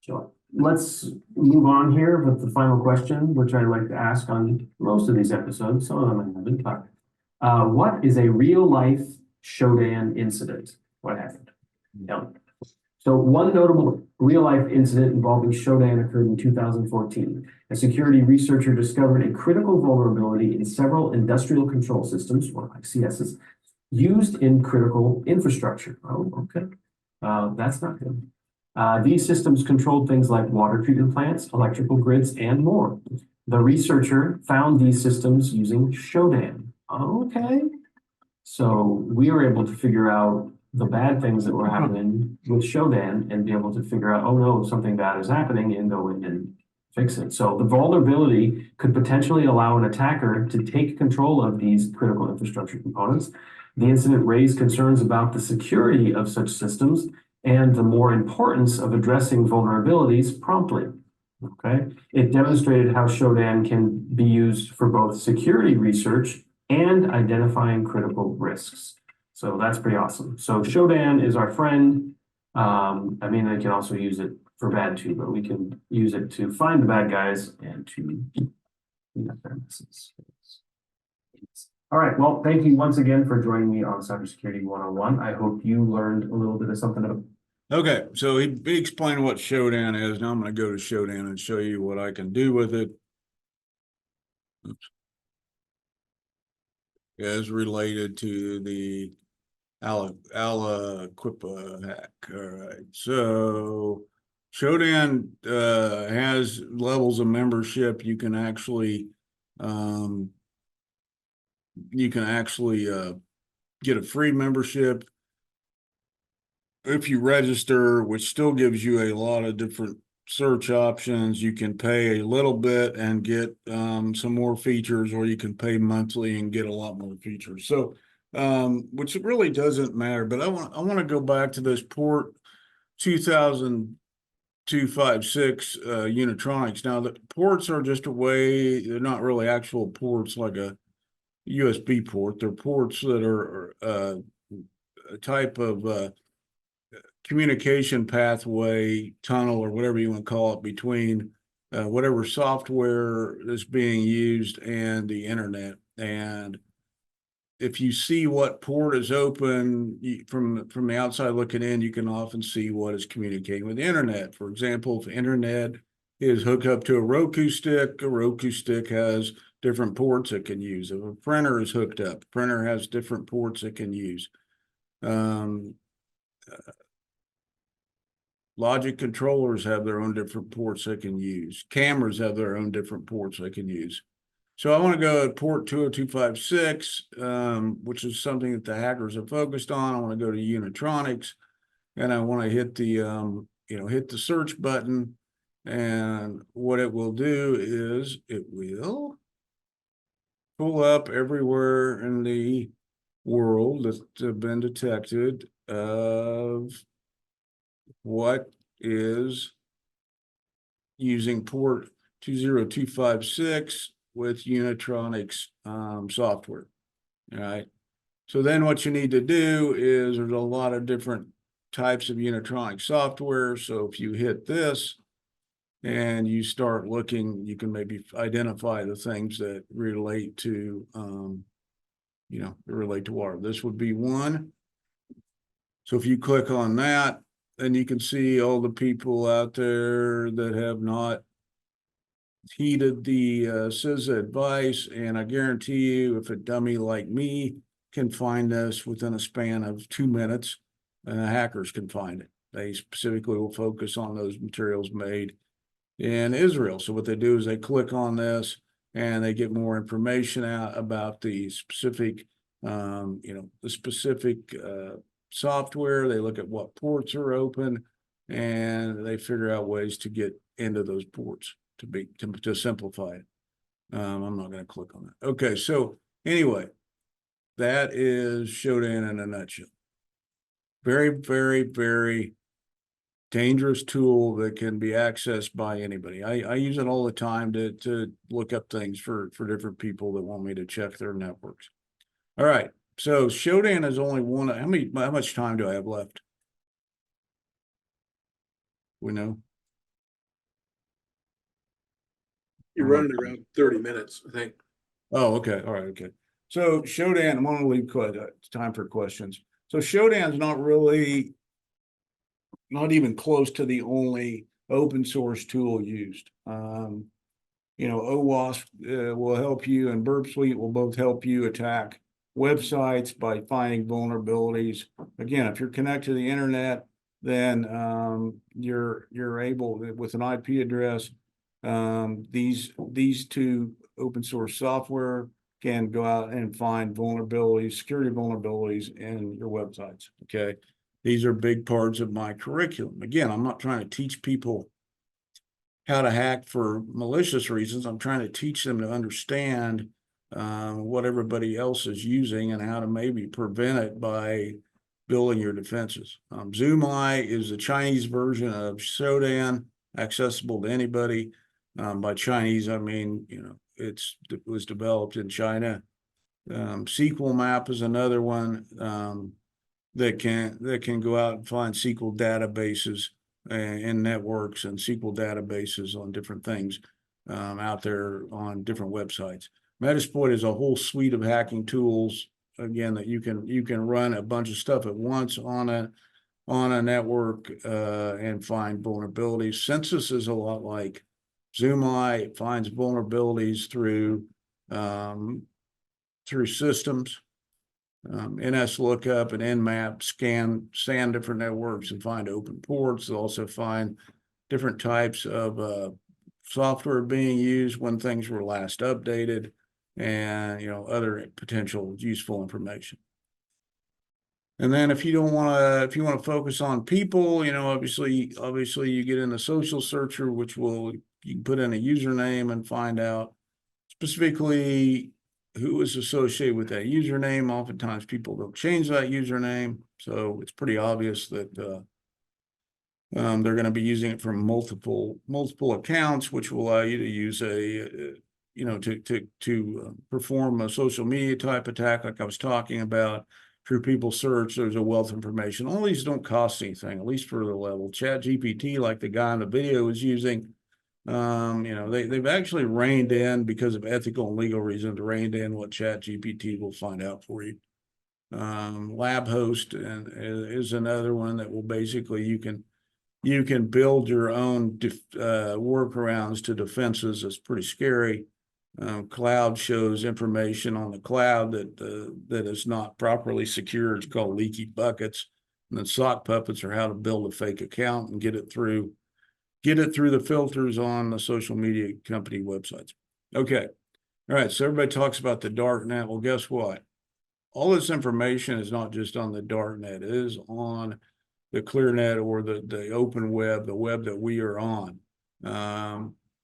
so let's move on here with the final question, which I like to ask on most of these episodes. Some of them I haven't talked. What is a real life Shodan incident? What happened? No. So one notable real-life incident involving Shodan occurred in 2014. A security researcher discovered a critical vulnerability in several industrial control systems, or ICSs, used in critical infrastructure. Oh, okay. That's not good. These systems controlled things like water treatment plants, electrical grids, and more. The researcher found these systems using Shodan. Okay. So we were able to figure out the bad things that were happening with Shodan and be able to figure out, oh no, something bad is happening, and go in and fix it. So the vulnerability could potentially allow an attacker to take control of these critical infrastructure components. The incident raised concerns about the security of such systems and the more importance of addressing vulnerabilities promptly. Okay, it demonstrated how Shodan can be used for both security research and identifying critical risks. So that's pretty awesome. So Shodan is our friend. I mean, they can also use it for bad too, but we can use it to find the bad guys and to clean up their messes. All right, well, thank you once again for joining me on Cybersecurity 101. I hope you learned a little bit of something about. Okay, so he explained what Shodan is. Now I'm going to go to Shodan and show you what I can do with it. Oops. As related to the Aliquippa hack. All right, so Shodan has levels of membership. You can actually get a free membership if you register, which still gives you a lot of different search options. You can pay a little bit and get some more features, or you can pay monthly and get a lot more features. So which it really doesn't matter, but I want to go back to this port 20256 Unitronics. Now the ports are just a way, they're not really actual ports like a USB port. They're ports that are a type of communication pathway, tunnel, or whatever you want to call it, between whatever software is being used and the internet. And if you see what port is open from the outside looking in, you can often see what is communicating with the internet. For example, if internet is hooked up to a Roku stick has different ports it can use. If a printer is hooked up, the printer has different ports it can use. Logic controllers have their own different ports they can use. Cameras have their own different ports they can use. So I want to go to port 20256, which is something that the hackers are focused on. I want to go to Unitronics, and I want to hit the hit the search button. And what it will do is it will pull up everywhere in the world that's been detected of what is using port 20256 with Unitronics software. All right. So then what you need to do is there's a lot of different types of Unitronic software. So if you hit this and you start looking, you can maybe identify the things that relate to, relate to water. This would be one. So if you click on that, then you can see all the people out there that have not heeded the CISA advice. And I guarantee you, if a dummy like me can find this within a span of 2 minutes, and hackers can find it. They specifically will focus on those materials made in Israel. So what they do is they click on this and they get more information out about the specific, software. They look at what ports are open and they figure out ways to get into those ports to simplify it. I'm not going to click on that. Okay, so anyway, that is Shodan in a nutshell. Very, very, very dangerous tool that can be accessed by anybody. I use it all the time to look up things for different people that want me to check their networks. All right. So Shodan is only one. How much time do I have left? We know. You're running around 30 minutes, I think. Oh, okay. All right. Okay. So Shodan, I'm going to leave time for questions. So Shodan's not even close to the only open source tool used. OWASP will help you, and Burp Suite will both help you attack websites by finding vulnerabilities. Again, if you're connected to the internet, then you're able, with an IP address, these two open source software can go out and find vulnerabilities, security vulnerabilities in your websites. Okay. These are big parts of my curriculum. Again, I'm not trying to teach people how to hack for malicious reasons. I'm trying to teach them to understand what everybody else is using and how to maybe prevent it by building your defenses. ZoomEye is the Chinese version of Shodan, accessible to anybody. By Chinese, I mean, it was developed in China. SQL Map is another one that can go out and find SQL databases and networks and SQL databases on different things out there on different websites. Metasploit is a whole suite of hacking tools, again, that you can run a bunch of stuff at once on a network and find vulnerabilities. Census is a lot like ZoomEye. It finds vulnerabilities through systems. NSLOOKUP and Nmap scan different networks and find open ports. They'll also find different types of software being used when things were last updated, and other potential useful information. And then if you want to focus on people, obviously you get in the social searcher, which you can put in a username and find out specifically who is associated with that username. Oftentimes people don't change that username, so it's pretty obvious that they're going to be using it from multiple accounts, which will allow you to use to perform a social media type attack like I was talking about. Through people search, there's a wealth of information. All these don't cost anything, at least for the level. ChatGPT, like the guy in the video was using, they've actually reined in, because of ethical and legal reasons, reined in what ChatGPT will find out for you. LabHost is another one that will basically, you can build your own workarounds to defenses. It's pretty scary. Cloud shows information on the cloud that is not properly secure. It's called leaky buckets. And then sock puppets are how to build a fake account and get it through the filters on the social media company websites. Okay. All right. So everybody talks about the dark net. Well, guess what? All this information is not just on the dark net. It is on the clear net, or the open web, the web that we are on.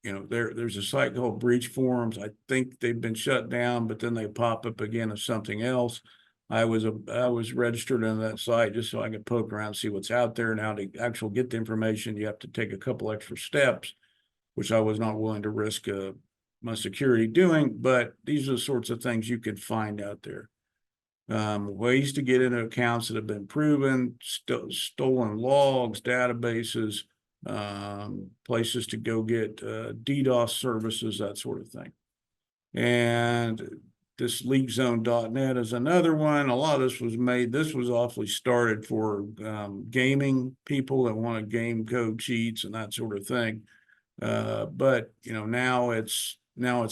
There's a site called Breach Forums. I think they've been shut down, but then they pop up again as something else. I was registered on that site just so I could poke around, see what's out there. Now to actually get the information, you have to take a couple extra steps. which I was not willing to risk my security doing, but these are the sorts of things you can find out there. Ways to get into accounts that have been proven, stolen logs, databases, places to go get DDoS services, that sort of thing. And this leakzone.net is another one. A lot of this was awfully started for gaming people that want to game code cheats and that sort of thing. But now it's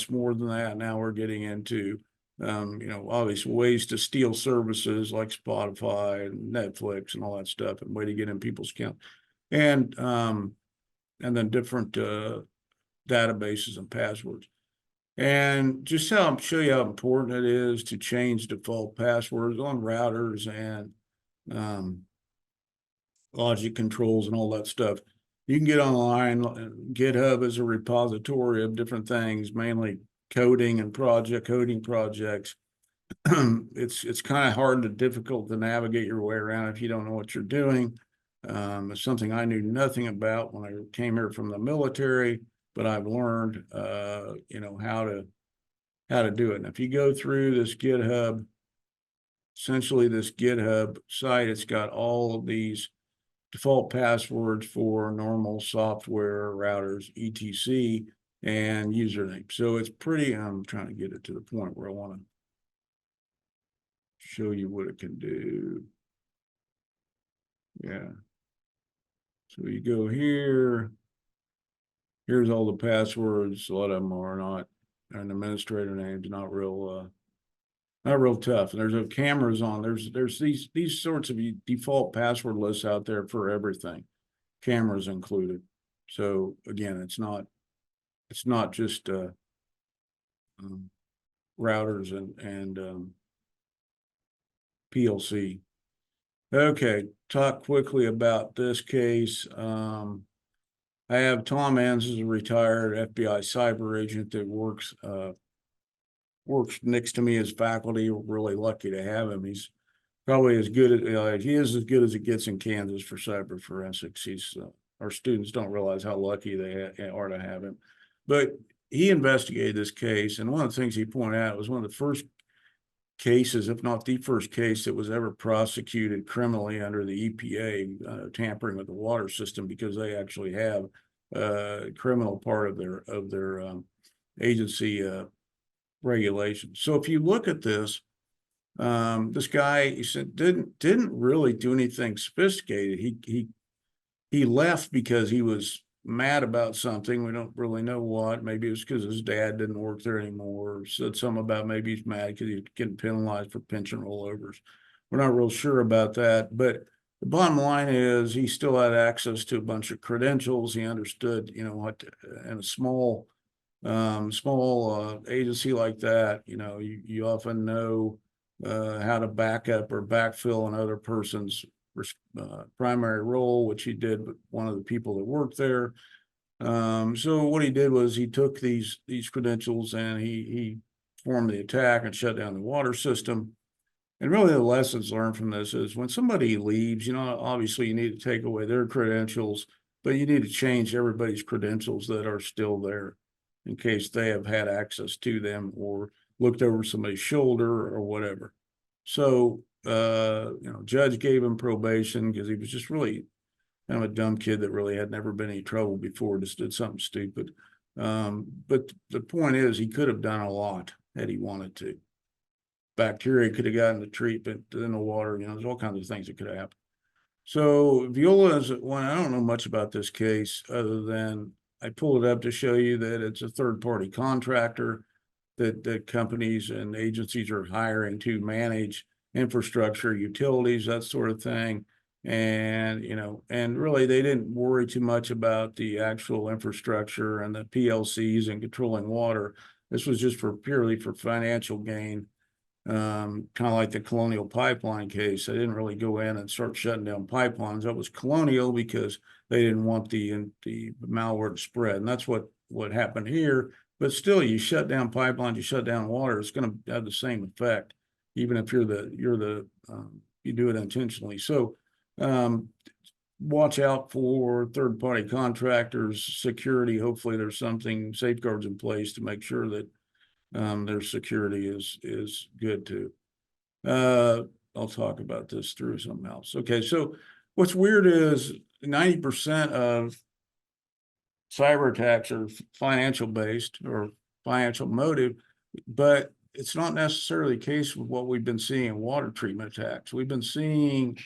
more than that. Now we're getting into obviously ways to steal services like Spotify and Netflix and all that stuff, and way to get in people's account, and then different databases and passwords. And just show you how important it is to change default passwords on routers and logic controls and all that stuff. You can get online. GitHub is a repository of different things, mainly coding projects. It's kind of hard and difficult to navigate your way around if you don't know what you're doing. It's something I knew nothing about when I came here from the military, but I've learned how to do it. And if you go through this GitHub, essentially this GitHub site, it's got all of these default passwords for normal software, routers, etc., and username. So it's pretty, I'm trying to get it to the point where I want to show you what it can do. Yeah. So you go here. Here's all the passwords. A lot of them are not, and administrator names, not real tough. And there's cameras on. There's these sorts of default password lists out there for everything, cameras included. So again, it's not just routers and PLC. Okay, talk quickly about this case. I have Tom Enns, is a retired FBI cyber agent that works next to me as faculty. We're really lucky to have him. He's probably as good as he is as good as it gets in Kansas for cyber forensics. Our students don't realize how lucky they are to have him. But he investigated this case, and one of the things he pointed out was one of the first cases, if not the first case, that was ever prosecuted criminally under the EPA, tampering with the water system, because they actually have a criminal part of their agency regulations. So if you look at this, this guy, he said, didn't really do anything sophisticated. He left because he was mad about something. We don't really know what. Maybe it was because his dad didn't work there anymore. Said something about maybe he's mad because he's getting penalized for pension rollovers. We're not real sure about that. But the bottom line is he still had access to a bunch of credentials. He understood, what in a small agency like that, you often know how to back up or backfill another person's primary role, which he did with one of the people that worked there. So what he did was he took these credentials and he formed the attack and shut down the water system. And really the lessons learned from this is when somebody leaves, obviously you need to take away their credentials, but you need to change everybody's credentials that are still there in case they have had access to them or looked over somebody's shoulder or whatever. So judge gave him probation because he was just really kind of a dumb kid that really had never been in any trouble before, just did something stupid. But the point is he could have done a lot had he wanted to. Bacteria could have gotten the treatment in the water, there's all kinds of things that could have happened. So Viola is one. I don't know much about this case other than I pulled it up to show you that it's a third-party contractor that companies and agencies are hiring to manage infrastructure, utilities, that sort of thing. And, and really they didn't worry too much about the actual infrastructure and the PLCs and controlling water. This was just purely for financial gain. Kind of like the Colonial Pipeline case. They didn't really go in and start shutting down pipelines. That was Colonial because they didn't want the malware to spread. And that's what happened here. But still, you shut down pipelines, you shut down water, it's going to have the same effect, even if you do it intentionally. So watch out for third-party contractors, security. Hopefully there's something, safeguards in place to make sure that their security is good too. I'll talk about this through something else. Okay, so what's weird is 90% of cyber attacks are financial based or financial motive, but it's not necessarily the case with what we've been seeing in water treatment attacks. We've been seeing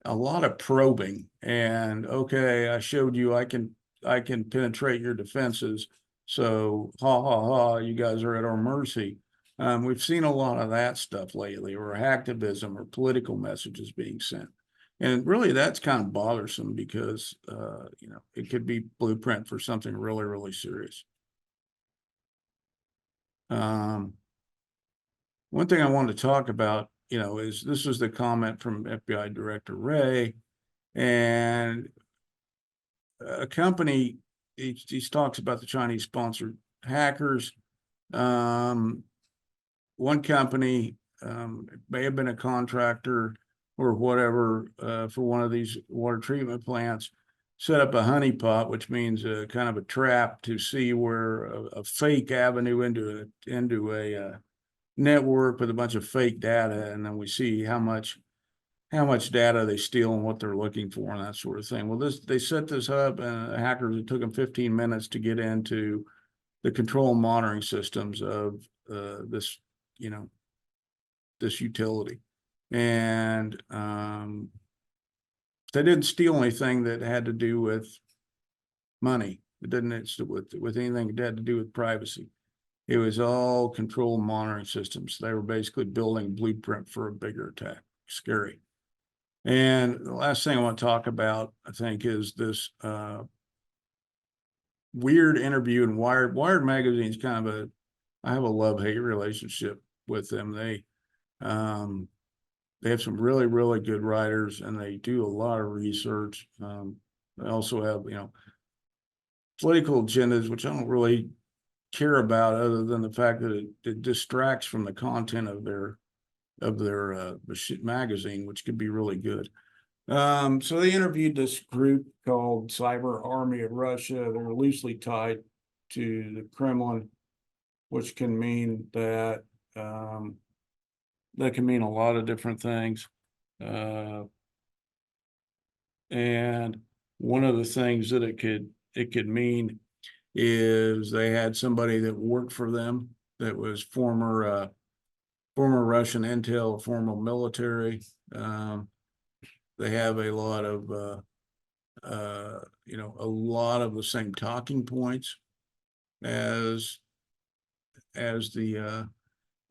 a lot of probing, and okay, I showed you I can penetrate your defenses. So ha ha ha, you guys are at our mercy. We've seen a lot of that stuff lately, or hacktivism or political messages being sent. And really that's kind of bothersome because it could be blueprint for something really, really serious. One thing I wanted to talk about, is this was the comment from FBI Director Wray, and a company, he talks about the Chinese sponsored hackers. One company may have been a contractor or whatever for one of these water treatment plants, set up a honeypot, which means a kind of a trap to see where a fake avenue into a network with a bunch of fake data, and then we see how much data they steal and what they're looking for and that sort of thing. Well, they set this up, and hackers, it took them 15 minutes to get into the control and monitoring systems of this utility. And they didn't steal anything that had to do with money. It didn't with anything that had to do with privacy. It was all control and monitoring systems. They were basically building a blueprint for a bigger attack. Scary. And the last thing I want to talk about, I think, is this weird interview in Wired. Wired magazine is kind of I have a love-hate relationship with them. They have some really, really good writers, and they do a lot of research. They also have, political agendas, which I don't really care about, other than the fact that it distracts from the content of their magazine, which could be really good. So they interviewed this group called Cyber Army of Russia. They're loosely tied to the Kremlin, which can mean that can mean a lot of different things. And one of the things that it could mean is they had somebody that worked for them that was former Russian intel, former military. They have a lot of the same talking points as the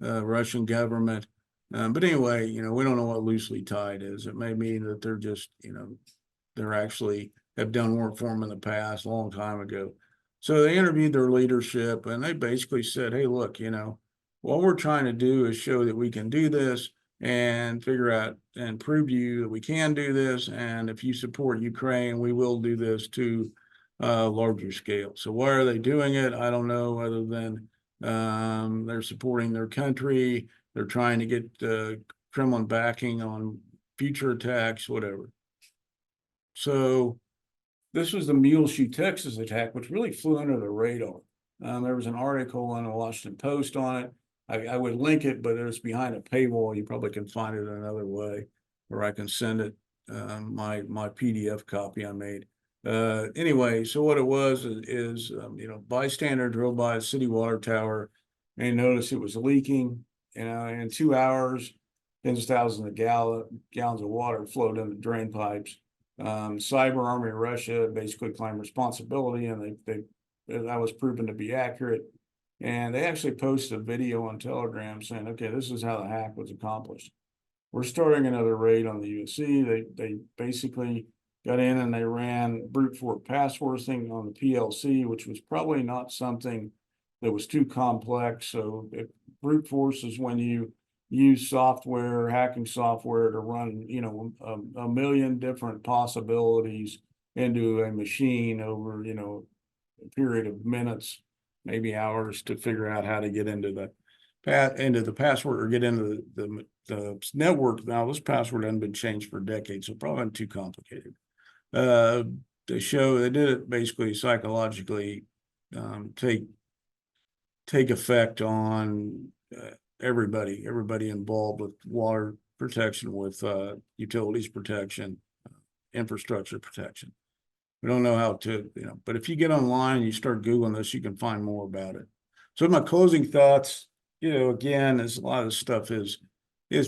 Russian government. But anyway, we don't know what loosely tied is. It may mean that they're just, they're actually have done work for them in the past, a long time ago. So they interviewed their leadership, and they basically said, hey, look, what we're trying to do is show that we can do this and figure out and prove to you that we can do this. And if you support Ukraine, we will do this to a larger scale. So why are they doing it? I don't know, other than they're supporting their country. They're trying to get Kremlin backing on future attacks, whatever. So this was the Muleshoe, Texas attack, which really flew under the radar. There was an article in the Washington Post on it. I would link it, but it's behind a paywall. You probably can find it another way, or I can send it my PDF copy I made. Anyway, so what it was is bystander drove by a city water tower and noticed it was leaking. In 2 hours, tens of thousands of gallons of water flowed into drain pipes. Cyber Army of Russia basically claimed responsibility, and that was proven to be accurate. And they actually posted a video on Telegram saying, okay, this is how the hack was accomplished. We're starting another raid on the USC. They basically got in and they ran brute force passwording on the PLC, which was probably not something that was too complex. So brute force is when you use software, hacking software, to run, a million different possibilities into a machine over, a period of minutes, maybe hours, to figure out how to get into the password or get into the network. Now, this password hasn't been changed for decades, so probably not too complicated. they did it basically psychologically, take effect on everybody involved with water protection, with utilities protection, infrastructure protection. We don't know how to, but if you get online and you start Googling this, you can find more about it. So my closing thoughts, again, is a lot of this stuff is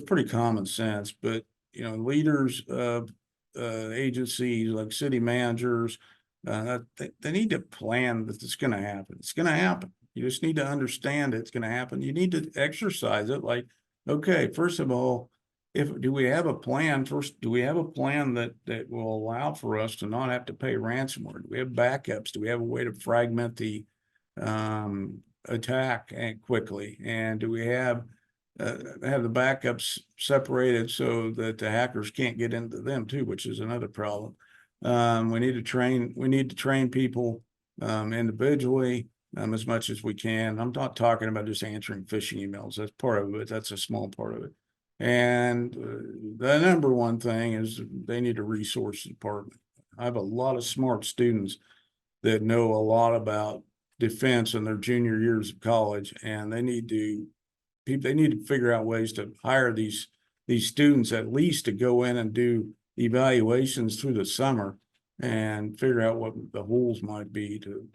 pretty common sense, but leaders of agencies like city managers, they need to plan that it's going to happen. It's going to happen. You just need to understand it's going to happen. You need to exercise it. Like, okay, first of all, do we have a plan? First, do we have a plan that will allow for us to not have to pay ransomware? Do we have backups? Do we have a way to fragment the attack quickly? And do we have the backups separated so that the hackers can't get into them too, which is another problem. We need to train people individually as much as we can. I'm not talking about just answering phishing emails. That's part of it. That's a small part of it. And the number one thing is they need a resource department. I have a lot of smart students that know a lot about defense in their junior years of college, and they need to figure out ways to hire these students at least to go in and do evaluations through the summer and figure out what the holes might be to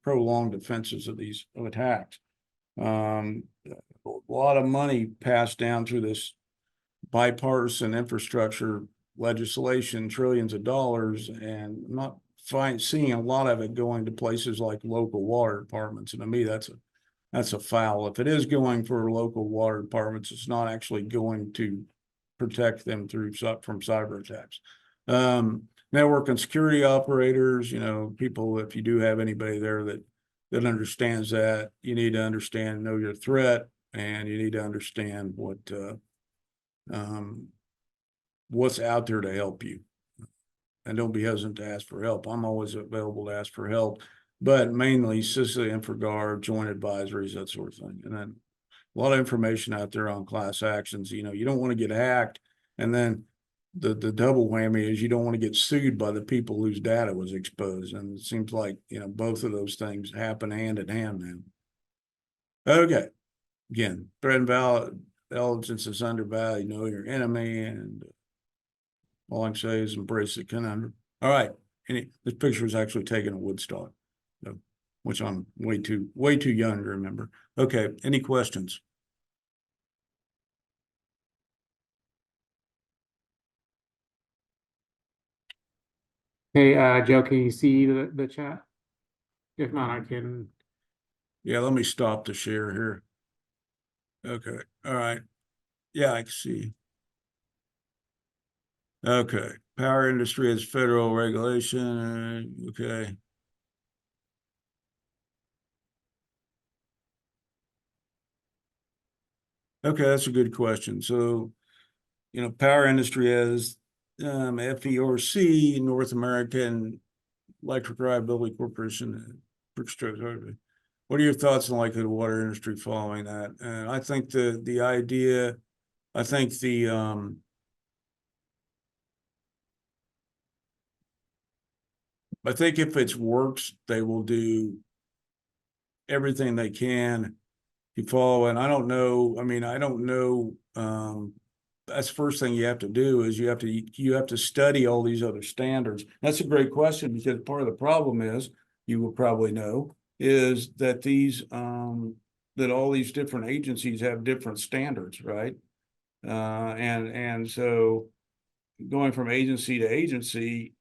prolong defenses of these attacks. A lot of money passed down through this bipartisan infrastructure legislation, trillions of dollars, and I'm not seeing a lot of it going to places like local water departments. And to me, that's a foul. If it is going for local water departments, it's not actually going to protect them from cyber attacks. Network and security operators, people, if you do have anybody there that understands that, you need to understand, know your threat, and you need to understand what's out there to help you. And don't be hesitant to ask for help. I'm always available to ask for help, but mainly CISA, InfraGard, joint advisories, that sort of thing. And then a lot of information out there on class actions. You don't want to get hacked, and then the double whammy is you don't want to get sued by the people whose data was exposed. And it seems like both of those things happen hand in hand now. Okay, again, threat and intelligence is undervalued. Know your enemy, and all I can say is embrace the conundrum. All right, this picture was actually taken at Woodstock, which I'm way too young to remember. Okay, any questions? Hey, Joe, can you see the chat? If not, I can. Yeah, let me stop the share here. Okay, all right. Yeah, I can see. Okay, power industry has federal regulation. Okay. Okay, that's a good question. So, power industry has FERC, North American Electric Reliability Corporation. What are your thoughts on the likelihood of the water industry following that? And I think the idea, I think if it works, they will do everything they can to follow. And I don't know. That's the first thing you have to do is you have to study all these other standards. That's a great question, because part of the problem is, you will probably know, is that that all these different agencies have different standards, right? And so going from agency to agency,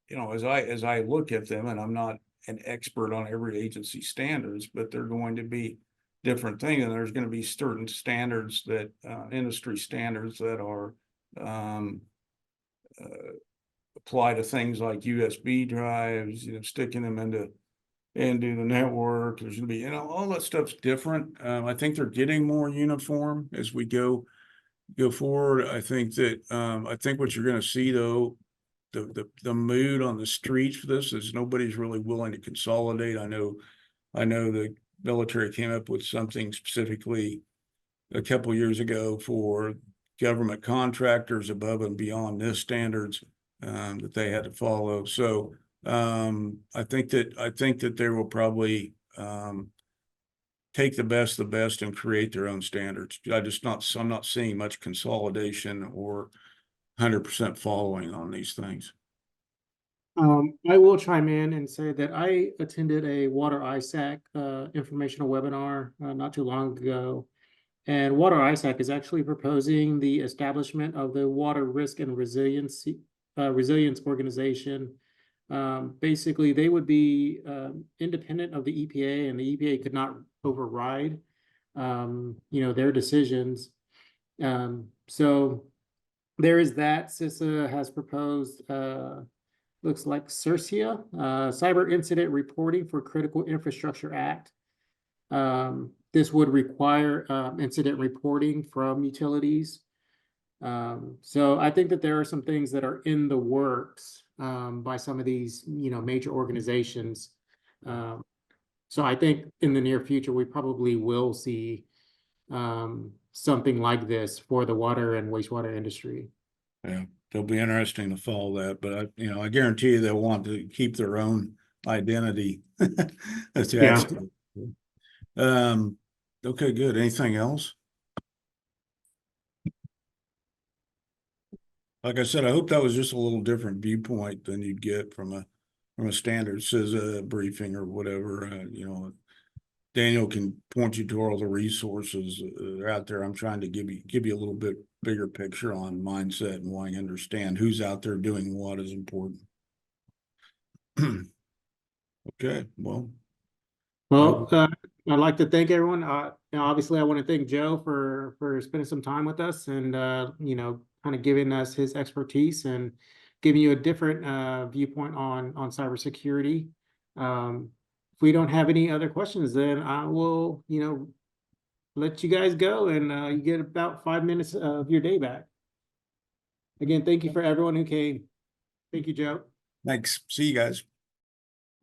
as I look at them, and I'm not an expert on every agency standards, but they're going to be different thing, and there's going to be certain standards that industry standards that are apply to things like USB drives, sticking them into the network. There's going to be, all that stuff's different. I think they're getting more uniform as we go forward. I think what you're going to see, though, the mood on the streets for this is nobody's really willing to consolidate. I know the military came up with something specifically a couple years ago for government contractors above and beyond NIST standards. that they had to follow. So I think that they will probably take the best and create their own standards. I'm not seeing much consolidation or 100% following on these things. I will chime in and say that I attended a Water ISAC informational webinar not too long ago. And Water ISAC is actually proposing the establishment of the Water Risk and Resilience Organization. Basically, they would be independent of the EPA, and the EPA could not override, their decisions. So there is that. CISA has proposed, looks like CIRCIA, Cyber Incident Reporting for Critical Infrastructure Act. This would require incident reporting from utilities. So I think that there are some things that are in the works by some of these, major organizations. So I think in the near future, we probably will see something like this for the water and wastewater industry. Yeah, it'll be interesting to follow that, but I guarantee you they'll want to keep their own identity. Okay, good. Anything else? Like I said, I hope that was just a little different viewpoint than you'd get from a standard CISA briefing or whatever. Daniel can point you to all the resources that are out there. I'm trying to give you a little bit bigger picture on mindset and why you understand who's out there doing what is important. Okay, well, I'd like to thank everyone. Obviously, I want to thank Joe for spending some time with us and kind of giving us his expertise and giving you a different viewpoint on cybersecurity. If we don't have any other questions, then I will, let you guys go, and you get about 5 minutes of your day back. Again, thank you for everyone who came. Thank you, Joe. Thanks. See you guys.